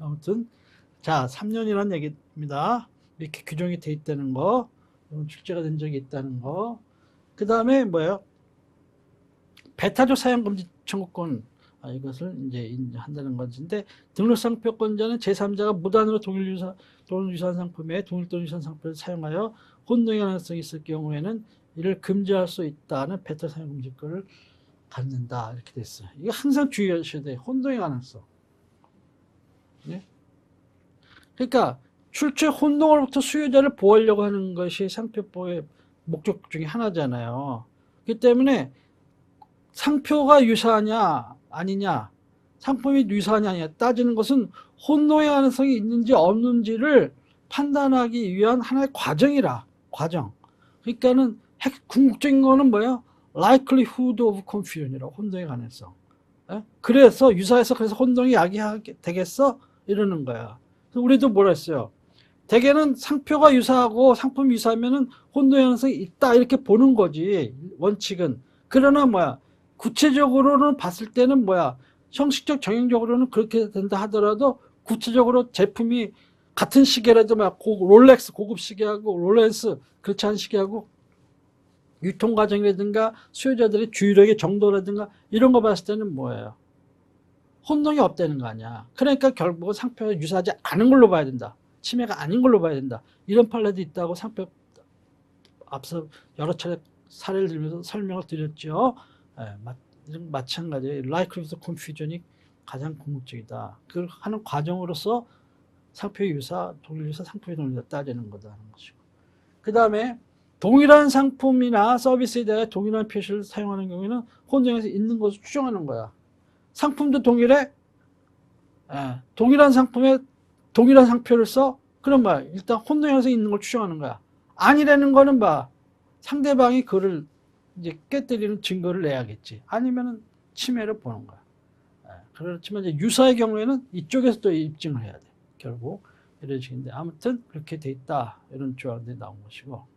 A: 아무튼 자 3년이라는 얘기입니다. 이렇게 규정이 돼 있다는 거, 출제가 된 적이 있다는 거. 그 다음에 뭐예요? 배타적 사용금지 청구권 이것을 이제 한다는 것인데 등록상표권자는 제3자가 무단으로 동일 유사한 상품에 동일 또는 유사한 상품을 사용하여 혼동의 가능성이 있을 경우에는 이를 금지할 수 있다는 배타 사용금지권을 갖는다 이렇게 됐어요. 이거 항상 주의하셔야 돼요. 혼동의 가능성. 그러니까 출처 혼동으로부터 수요자를 보호하려고 하는 것이 상표법의 목적 중에 하나잖아요. 그렇기 때문에 상표가 유사하냐 아니냐, 상품이 유사하냐 아니냐 따지는 것은 혼동의 가능성이 있는지 없는지를 판단하기 위한 하나의 과정이라. 과정. 그러니까는 궁극적인 거는 뭐예요? likelihood of confusion이라고, 혼동의 가능성. 그래서 유사해서 그래서 혼동이 야기하게 되겠어? 이러는 거야. 그래서 우리도 뭐라 했어요? 대개는 상표가 유사하고 상품이 유사하면은 혼동의 가능성이 있다 이렇게 보는 거지, 원칙은. 그러나 뭐야, 구체적으로는 봤을 때는 뭐야, 형식적 정형적으로는 그렇게 된다 하더라도 구체적으로 제품이 같은 시계라도 막 롤렉스 고급 시계하고 롤렉스 그렇지 않은 시계하고 유통 과정이라든가 수요자들의 주의력의 정도라든가 이런 거 봤을 때는 뭐예요? 혼동이 없다는 거 아니야. 그러니까 결국은 상표가 유사하지 않은 걸로 봐야 된다. 침해가 아닌 걸로 봐야 된다. 이런 판례도 있다고 상표 앞서 여러 차례 사례를 들면서 설명을 드렸죠. 마찬가지예요. likelihood confusion이 가장 궁극적이다. 그걸 하는 과정으로서 상표의 유사, 동일 유사, 상표의 동일을 따지는 거다 하는 것이고. 그 다음에 동일한 상품이나 서비스에 대해 동일한 표시를 사용하는 경우에는 혼동에서 있는 것을 추정하는 거야. 상품도 동일해? 동일한 상품에 동일한 상표를 써? 그럼 봐, 일단 혼동에서 있는 걸 추정하는 거야. 아니라는 거는 봐, 상대방이 그를 이제 깨뜨리는 증거를 내야겠지. 아니면은 침해를 보는 거야. 그렇지만 이제 유사의 경우에는 이쪽에서 또 입증을 해야 돼. 결국 이런 식인데, 아무튼 그렇게 돼 있다, 이런 조항들이 나온 것이고.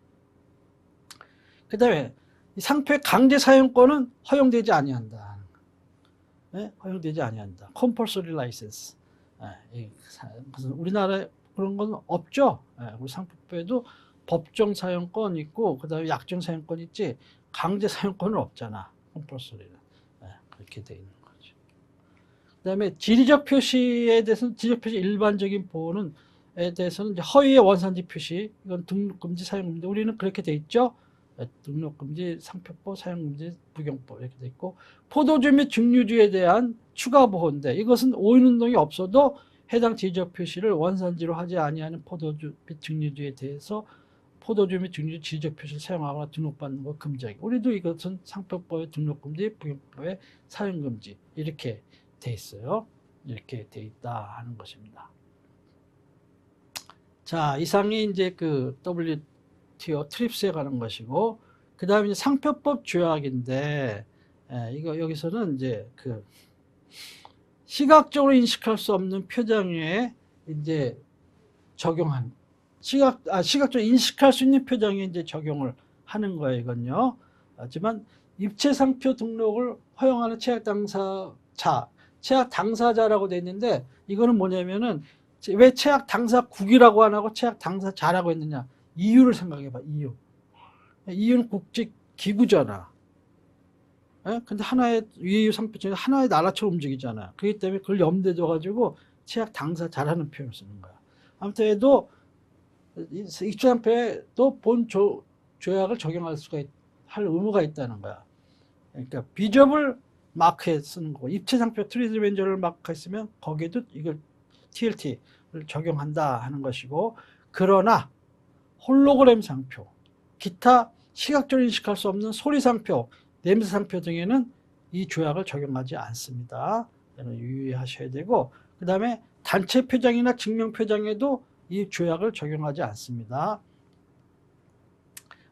A: 그 다음에 상표의 강제 사용권은 허용되지 아니한다. 허용되지 아니한다. compulsory license. 무슨 우리나라에 그런 건 없죠. 우리 상표법에도 법정 사용권 있고 그 다음에 약정 사용권 있지, 강제 사용권은 없잖아. compulsory는. 그렇게 돼 있는 거죠. 그 다음에 지리적 표시에 대해서는, 지리적 표시 일반적인 보호는 에 대해서는 이제 허위의 원산지 표시, 이건 등록금지 사용금지, 우리는 그렇게 돼 있죠. 등록금지, 상표법, 사용금지, 부경법 이렇게 돼 있고, 포도주 및 증류주에 대한 추가 보호인데, 이것은 오인운동이 없어도 해당 지리적 표시를 원산지로 하지 아니하는 포도주 및 증류주에 대해서 포도주 및 증류주 지리적 표시를 사용하거나 등록받는 것 금지하기. 우리도 이것은 상표법의 등록금지, 부경법의 사용금지 이렇게 돼 있어요. 이렇게 돼 있다 하는 것입니다. 자, 이상이 이제 그 WTO 트립스에 관한 것이고, 그 다음에 상표법 조약인데, 이거 여기서는 이제 그 시각적으로 인식할 수 없는 표정에 이제 적용한, 시각적으로 인식할 수 있는 표정에 이제 적용을 하는 거예요, 이건요. 하지만 입체 상표 등록을 허용하는 체약 당사자라고 돼 있는데, 이거는 뭐냐면은 왜 체약 당사국이라고 안 하고 체약 당사자라고 했느냐? 이유를 생각해봐. 이유는 국제 기구잖아. 근데 하나의 UAU 상표 중에 하나의 나라처럼 움직이잖아. 그렇기 때문에 그걸 염두에 둬가지고 체약 당사자라는 표현을 쓰는 거야. 아무튼 얘도 입체 상표에도 본 조약을 적용할 수가 할 의무가 있다는 거야. 그러니까 비저블 마크에 쓰는 거고, 입체 상표 트리드 렌저를 마크가 있으면 거기에도 이걸 TLT를 적용한다 하는 것이고, 그러나 홀로그램 상표, 기타 시각적으로 인식할 수 없는 소리 상표, 냄새 상표 등에는 이 조약을 적용하지 않습니다. 유의하셔야 되고, 그 다음에 단체 표장이나 증명 표장에도 이 조약을 적용하지 않습니다.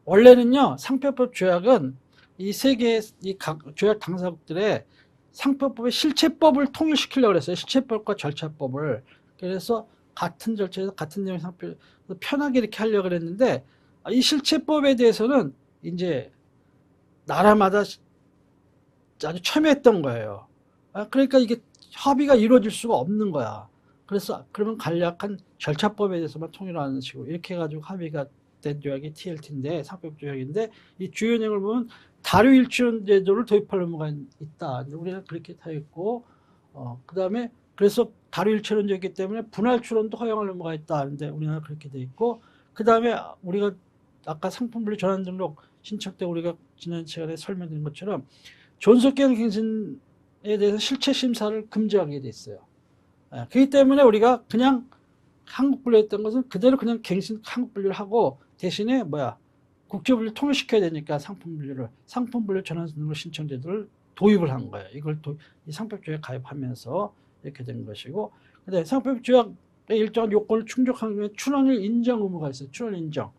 A: 원래는요, 상표법 조약은 이 세 개의 이 각 조약 당사국들의 상표법의 실체법을 통일시키려고 했어요. 실체법과 절차법을. 그래서 같은 절차에서 같은 내용 상표 편하게 이렇게 하려고 했는데, 이 실체법에 대해서는 이제 나라마다 아주 첨예했던 거예요. 그러니까 이게 협의가 이루어질 수가 없는 거야. 그래서 그러면 간략한 절차법에 대해서만 통일하는 식으로 이렇게 해가지고 합의가 된 조약이 TLT인데, 상표법 조약인데, 이 주요 내용을 보면 다류일치론 제도를 도입할 의무가 있다. 우리는 그렇게 다 있고, 그 다음에 그래서 다류일치론제이기 때문에 분할 추론도 허용할 의무가 있다 하는데, 우리나라 그렇게 돼 있고, 그 다음에 우리가 아까 상품분리 전환 등록 신청 때 우리가 지난 시간에 설명드린 것처럼 존속기한 갱신에 대해서 실체 심사를 금지하게 돼 있어요. 그렇기 때문에 우리가 그냥 한국 분류했던 것은 그대로 그냥 한국 분류를 하고, 대신에 국제 분류 통일시켜야 되니까 상품 분류 전환 등록 신청 제도를 도입을 한 거예요. 이걸 이 상표법 조약에 가입하면서 이렇게 된 것이고, 그다음에 상표법 조약의 일정한 요건을 충족하면 출원일 인정 의무가 있어요. 출원 인정.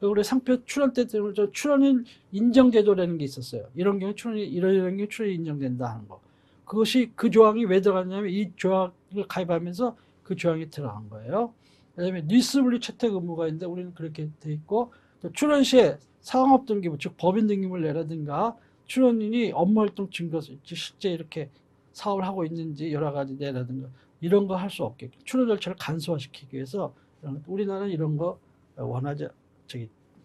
A: 우리 상표 출원 때 때문에 출원인 인정 제도라는 게 있었어요. 이런 경우 출원이 이런 경우 출원이 인정된다 하는 거. 그것이 그 조항이 왜 들어갔냐면 이 조항을 가입하면서 그 조항이 들어간 거예요. 그다음에 리스블리 채택 의무가 있는데 우리는 그렇게 돼 있고 또 출원 시에 상업 등기부 즉 법인 등기부를 내라든가 출원인이 업무 활동 증거 실제 이렇게 사업을 하고 있는지 여러 가지 내라든가 이런 거 할 수 없게 출원 절차를 간소화시키기 위해서 우리나라는 이런 거 원하지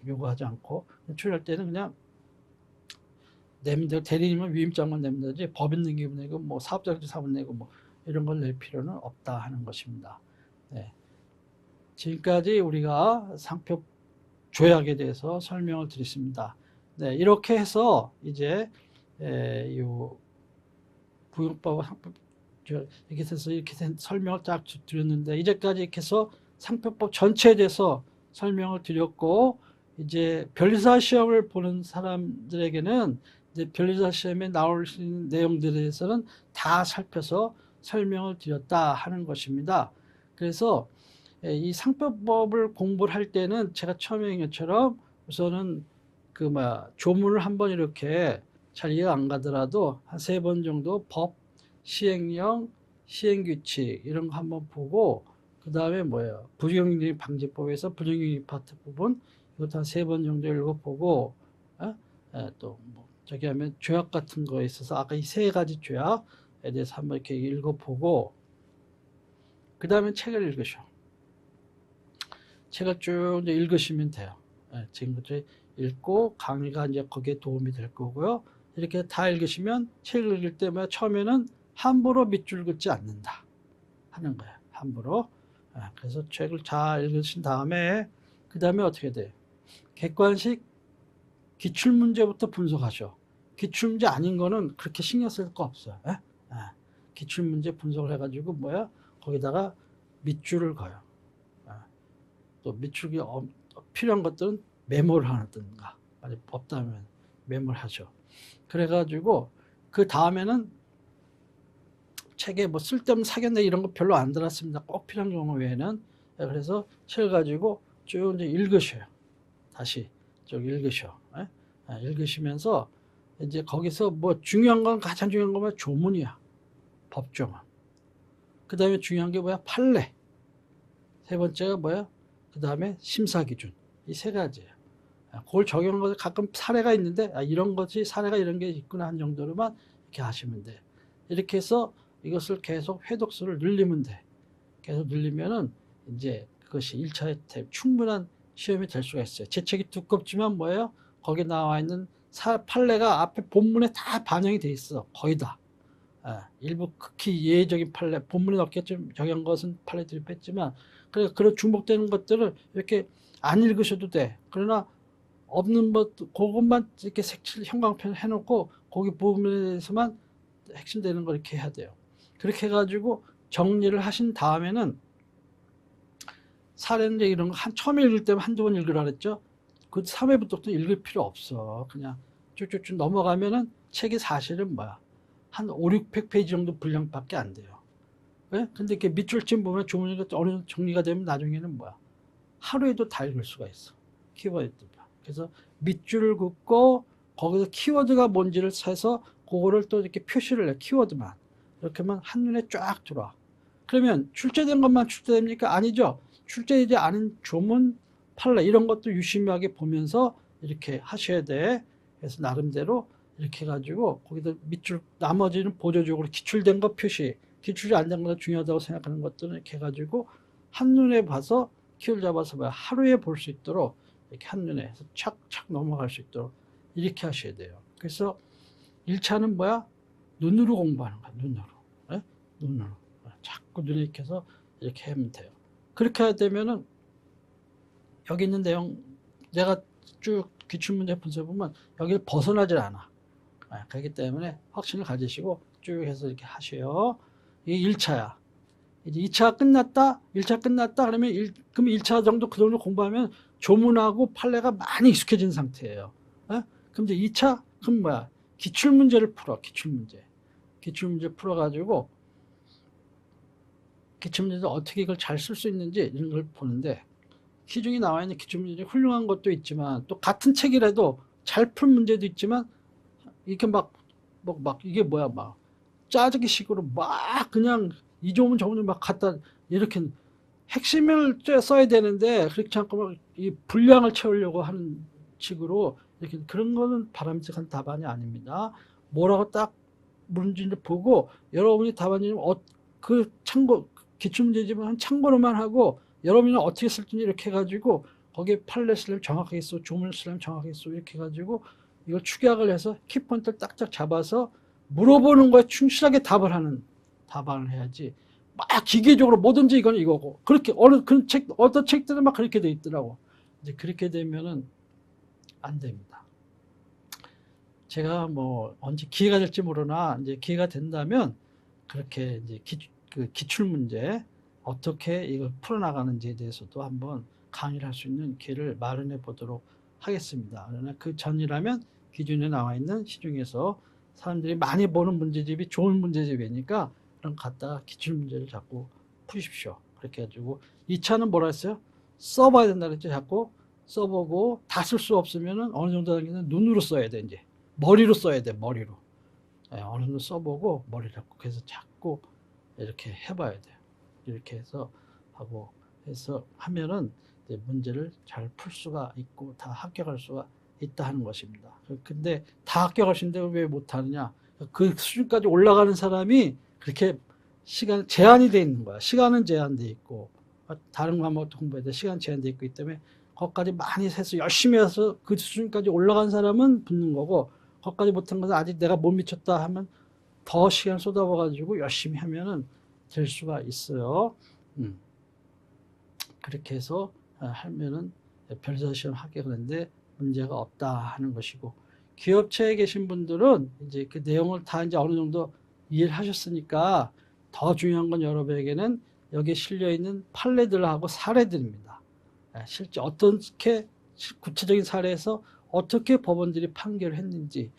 A: 요구하지 않고 출연할 때는 그냥 내면 되고 대리님은 위임장만 내면 되지 법인 등기부 내고 뭐 사업자격증 사본 내고 뭐 이런 걸 낼 필요는 없다 하는 것입니다. 네. 지금까지 우리가 상표 조약에 대해서 설명을 드렸습니다. 네, 이렇게 해서 이제 요 부용법 상표 이렇게 해서 이렇게 설명을 딱 드렸는데 이제까지 이렇게 해서 상표법 전체에 대해서 설명을 드렸고 이제 변리사 시험을 보는 사람들에게는 이제 변리사 시험에 나올 수 있는 내용들에 대해서는 다 살펴서 설명을 드렸다 하는 것입니다. 그래서 이 상표법을 공부를 할 때는 제가 처음에 얘기한 것처럼 우선은 조문을 한번 이렇게 잘 이해가 안 가더라도 한 3번 정도 법, 시행령, 시행규칙 이런 거 한번 보고 그 다음에 부정행위 방지법에서 부정행위 파트 부분 이것도 한 3번 정도 읽어보고 또 저기 하면 조약 같은 거에 있어서 아까 이 3가지 조약에 대해서 한번 이렇게 읽어보고 그 다음에 책을 읽으셔. 책을 쭉 이제 읽으시면 돼요. 지금부터 읽고 강의가 이제 거기에 도움이 될 거고요. 이렇게 다 읽으시면 책을 읽을 때 처음에는 함부로 밑줄 긋지 않는다 하는 거예요. 함부로. 그래서 책을 잘 읽으신 다음에 그 다음에 어떻게 돼요? 객관식 기출문제부터 분석하죠. 기출문제 아닌 거는 그렇게 신경 쓸 거 없어요. 기출문제 분석을 해가지고 거기다가 밑줄을 그어요. 또 밑줄이 필요한 것들은 메모를 하든가 만약 없다면 메모를 하죠. 그래가지고 그 다음에는 책에 쓸데없는 사견내 이런 거 별로 안 들었습니다. 꼭 필요한 경우 외에는. 그래서 책을 가지고 쭉 이제 읽으셔요. 다시 쭉 읽으셔. 읽으시면서 이제 거기서 중요한 건 가장 중요한 건 조문이야. 법조문. 그 다음에 중요한 게 판례. 3번째가 그 다음에 심사기준. 이 3가지예요. 그걸 적용한 거 가끔 사례가 있는데 이런 것이 사례가 이런 게 있구나 한 정도로만 이렇게 하시면 돼. 이렇게 해서 이것을 계속 회독수를 늘리면 돼. 계속 늘리면은 이제 그것이 1차 충분한 시험이 될 수가 있어요. 제 책이 두껍지만 거기에 나와 있는 판례가 앞에 본문에 다 반영이 돼 있어. 거의 다. 일부 극히 예외적인 판례, 본문에 넣겠지만 정한 것은 판례들이 뺐지만 그런 중복되는 것들을 이렇게 안 읽으셔도 돼. 그러나 없는 것 그것만 이렇게 색칠 형광펜 해놓고 거기 부분에서만 핵심되는 걸 이렇게 해야 돼요. 그렇게 해가지고 정리를 하신 다음에는 사례인데 이런 거 처음에 읽을 때만 한두 번 읽으라 그랬죠. 그 3회부터 읽을 필요 없어. 그냥 쭉쭉쭉 넘어가면은 책이 사실은 한 5, 600페이지 정도 분량밖에 안 돼요. 네? 근데 이렇게 밑줄쯤 보면 조문이 어느 정도 정리가 되면 나중에는 하루에도 다 읽을 수가 있어. 키워드. 그래서 밑줄을 긋고 거기서 키워드가 뭔지를 해서 그거를 또 이렇게 표시를 해. 키워드만. 이렇게 하면 한눈에 쫙 들어와. 그러면 출제된 것만 출제됩니까? 아니죠. 출제되지 않은 조문, 판례 이런 것도 유심하게 보면서 이렇게 하셔야 돼. 그래서 나름대로 이렇게 해가지고 거기다 밑줄 나머지는 보조적으로 기출된 거 표시, 기출이 안 된 거 중요하다고 생각하는 것들은 이렇게 해가지고 한눈에 봐서 키를 잡아서 하루에 볼 수 있도록 이렇게 한눈에 해서 착착 넘어갈 수 있도록 이렇게 하셔야 돼요. 그래서 1차는 눈으로 공부하는 거야. 눈으로. 네? 눈으로. 자꾸 눈에 이렇게 해서 이렇게 하면 돼요. 그렇게 하게 되면은 여기 있는 내용 내가 쭉 기출문제 분석해 보면 여기를 벗어나질 않아. 그렇기 때문에 확신을 가지시고 쭉 해서 이렇게 하셔요. 이게 1차야. 이제 2차 끝났다? 1차 끝났다? 그럼 1차 정도 그 정도 공부하면 조문하고 판례가 많이 익숙해진 상태예요. 그럼 이제 2차? 그럼 기출문제를 풀어. 기출문제 풀어가지고 기출문제에서 어떻게 이걸 잘 쓸 수 있는지 이런 걸 보는데 시중에 나와 있는 기출문제 훌륭한 것도 있지만 또 같은 책이라도 잘 풀 문제도 있지만 이렇게 막 이게 뭐야 막 짜증기 식으로 막 그냥 이 조문 저 문제 막 갖다 이렇게 핵심을 써야 되는데 그렇지 않고 막 이 분량을 채우려고 하는 식으로 이렇게 그런 거는 바람직한 답안이 아닙니다. 뭐라고 딱 문제를 보고 여러분이 답안이 그 참고 기출문제지만 참고로만 하고 여러분이 어떻게 쓸지 이렇게 해가지고 거기에 판례 쓰려면 정확하게 써, 조문을 쓰려면 정확하게 써 이렇게 해가지고 이걸 축약을 해서 키포인트를 딱딱 잡아서 물어보는 거에 충실하게 답을 하는 답안을 해야지. 막 기계적으로 뭐든지 이건 이거고 그렇게 어떤 책들은 막 그렇게 돼 있더라고. 이제 그렇게 되면은 안 됩니다. 제가 뭐 언제 기회가 될지 모르나 이제 기회가 된다면 그렇게 이제 그 기출 문제 어떻게 이걸 풀어나가는지에 대해서도 한번 강의를 할 수 있는 기회를 마련해 보도록 하겠습니다. 그러나 그 전이라면 기준에 나와 있는 시중에서 사람들이 많이 보는 문제집이 좋은 문제집이니까 그럼 갖다가 기출 문제를 자꾸 푸십시오. 그렇게 해가지고 2차는 뭐라 했어요? 써봐야 된다 그랬죠. 자꾸 써보고 다 쓸 수 없으면은 어느 정도 단계는 눈으로 써야 돼 이제 머리로 써야 돼 머리로. 어느 정도 써보고 머리 잡고 그래서 자꾸 이렇게 해봐야 돼요. 이렇게 해서 하고 해서 하면은 이제 문제를 잘 풀 수가 있고 다 합격할 수가 있다 하는 것입니다. 근데 다 합격하시는데 왜 못하느냐? 그 수준까지 올라가는 사람이 그렇게 시간 제한이 돼 있는 거야. 시간은 제한돼 있고 다른 과목도 공부해야 돼. 시간 제한돼 있기 때문에 거기까지 많이 해서 열심히 해서 그 수준까지 올라간 사람은 붙는 거고 거기까지 못한 것은 아직 내가 못 미쳤다 하면 더 시간 쏟아부어가지고 열심히 하면은 될 수가 있어요. 그렇게 해서 하면은 별서 시험 합격하는데 문제가 없다 하는 것이고 기업체에 계신 분들은 이제 그 내용을 다 이제 어느 정도 이해를 하셨으니까 더 중요한 건 여러분에게는 여기에 실려 있는 판례들하고 사례들입니다. 실제 어떻게 구체적인 사례에서 어떻게 법원들이 판결을 했는지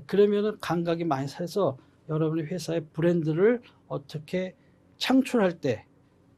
A: 그러면은 감각이 많이 살아서 여러분의 회사의 브랜드를 어떻게 창출할 때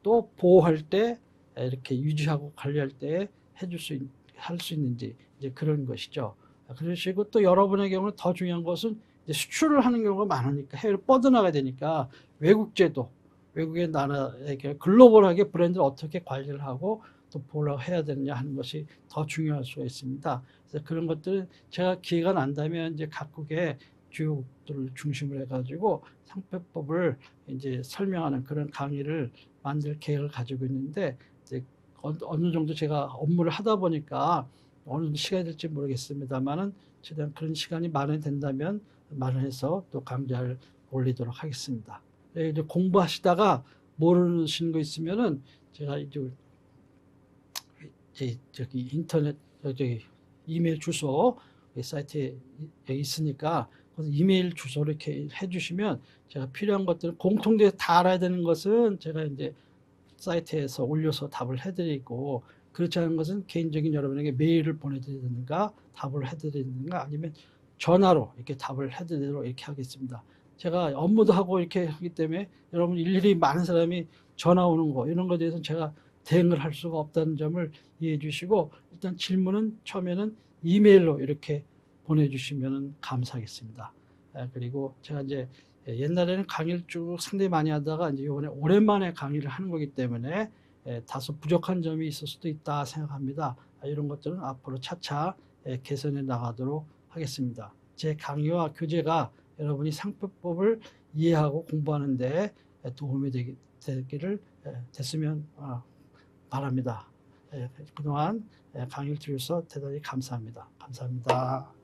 A: 또 보호할 때 이렇게 유지하고 관리할 때 할 수 있는지 이제 그런 것이죠. 그러시고 또 여러분의 경우는 더 중요한 것은 이제 수출을 하는 경우가 많으니까 해외로 뻗어나가야 되니까 외국제도 외국의 나라에게 글로벌하게 브랜드를 어떻게 관리를 하고 또 보호를 해야 되느냐 하는 것이 더 중요할 수가 있습니다. 그래서 그런 것들은 제가 기회가 난다면 이제 각국의 주요국들을 중심으로 해가지고 상표법을 이제 설명하는 그런 강의를 만들 계획을 가지고 있는데 이제 어느 정도 제가 업무를 하다 보니까 어느 정도 시간이 될지 모르겠습니다만은 최대한 그런 시간이 마련된다면 마련해서 또 강좌를 올리도록 하겠습니다. 이제 공부하시다가 모르시는 거 있으면은 제가 이제 저기 인터넷 저기 이메일 주소 사이트에 있으니까 이메일 주소를 이렇게 해주시면 제가 필요한 것들을 공통돼서 다 알아야 되는 것은 제가 이제 사이트에서 올려서 답을 해드리고 그렇지 않은 것은 개인적인 여러분에게 메일을 보내드리든가 답을 해드리든가 아니면 전화로 이렇게 답을 해드리도록 이렇게 하겠습니다. 제가 업무도 하고 이렇게 하기 때문에 여러분 일일이 많은 사람이 전화 오는 거 이런 거에 대해서는 제가 대응을 할 수가 없다는 점을 이해해 주시고 일단 질문은 처음에는 이메일로 이렇게 보내주시면 감사하겠습니다. 그리고 제가 이제 옛날에는 강의를 쭉 상당히 많이 하다가 이제 이번에 오랜만에 강의를 하는 거기 때문에 다소 부족한 점이 있을 수도 있다 생각합니다. 이런 것들은 앞으로 차차 개선해 나가도록 하겠습니다. 제 강의와 교재가 여러분이 상표법을 이해하고 공부하는데 도움이 되기를 됐으면 바랍니다. 그동안 강의를 들으셔서 대단히 감사합니다. 감사합니다.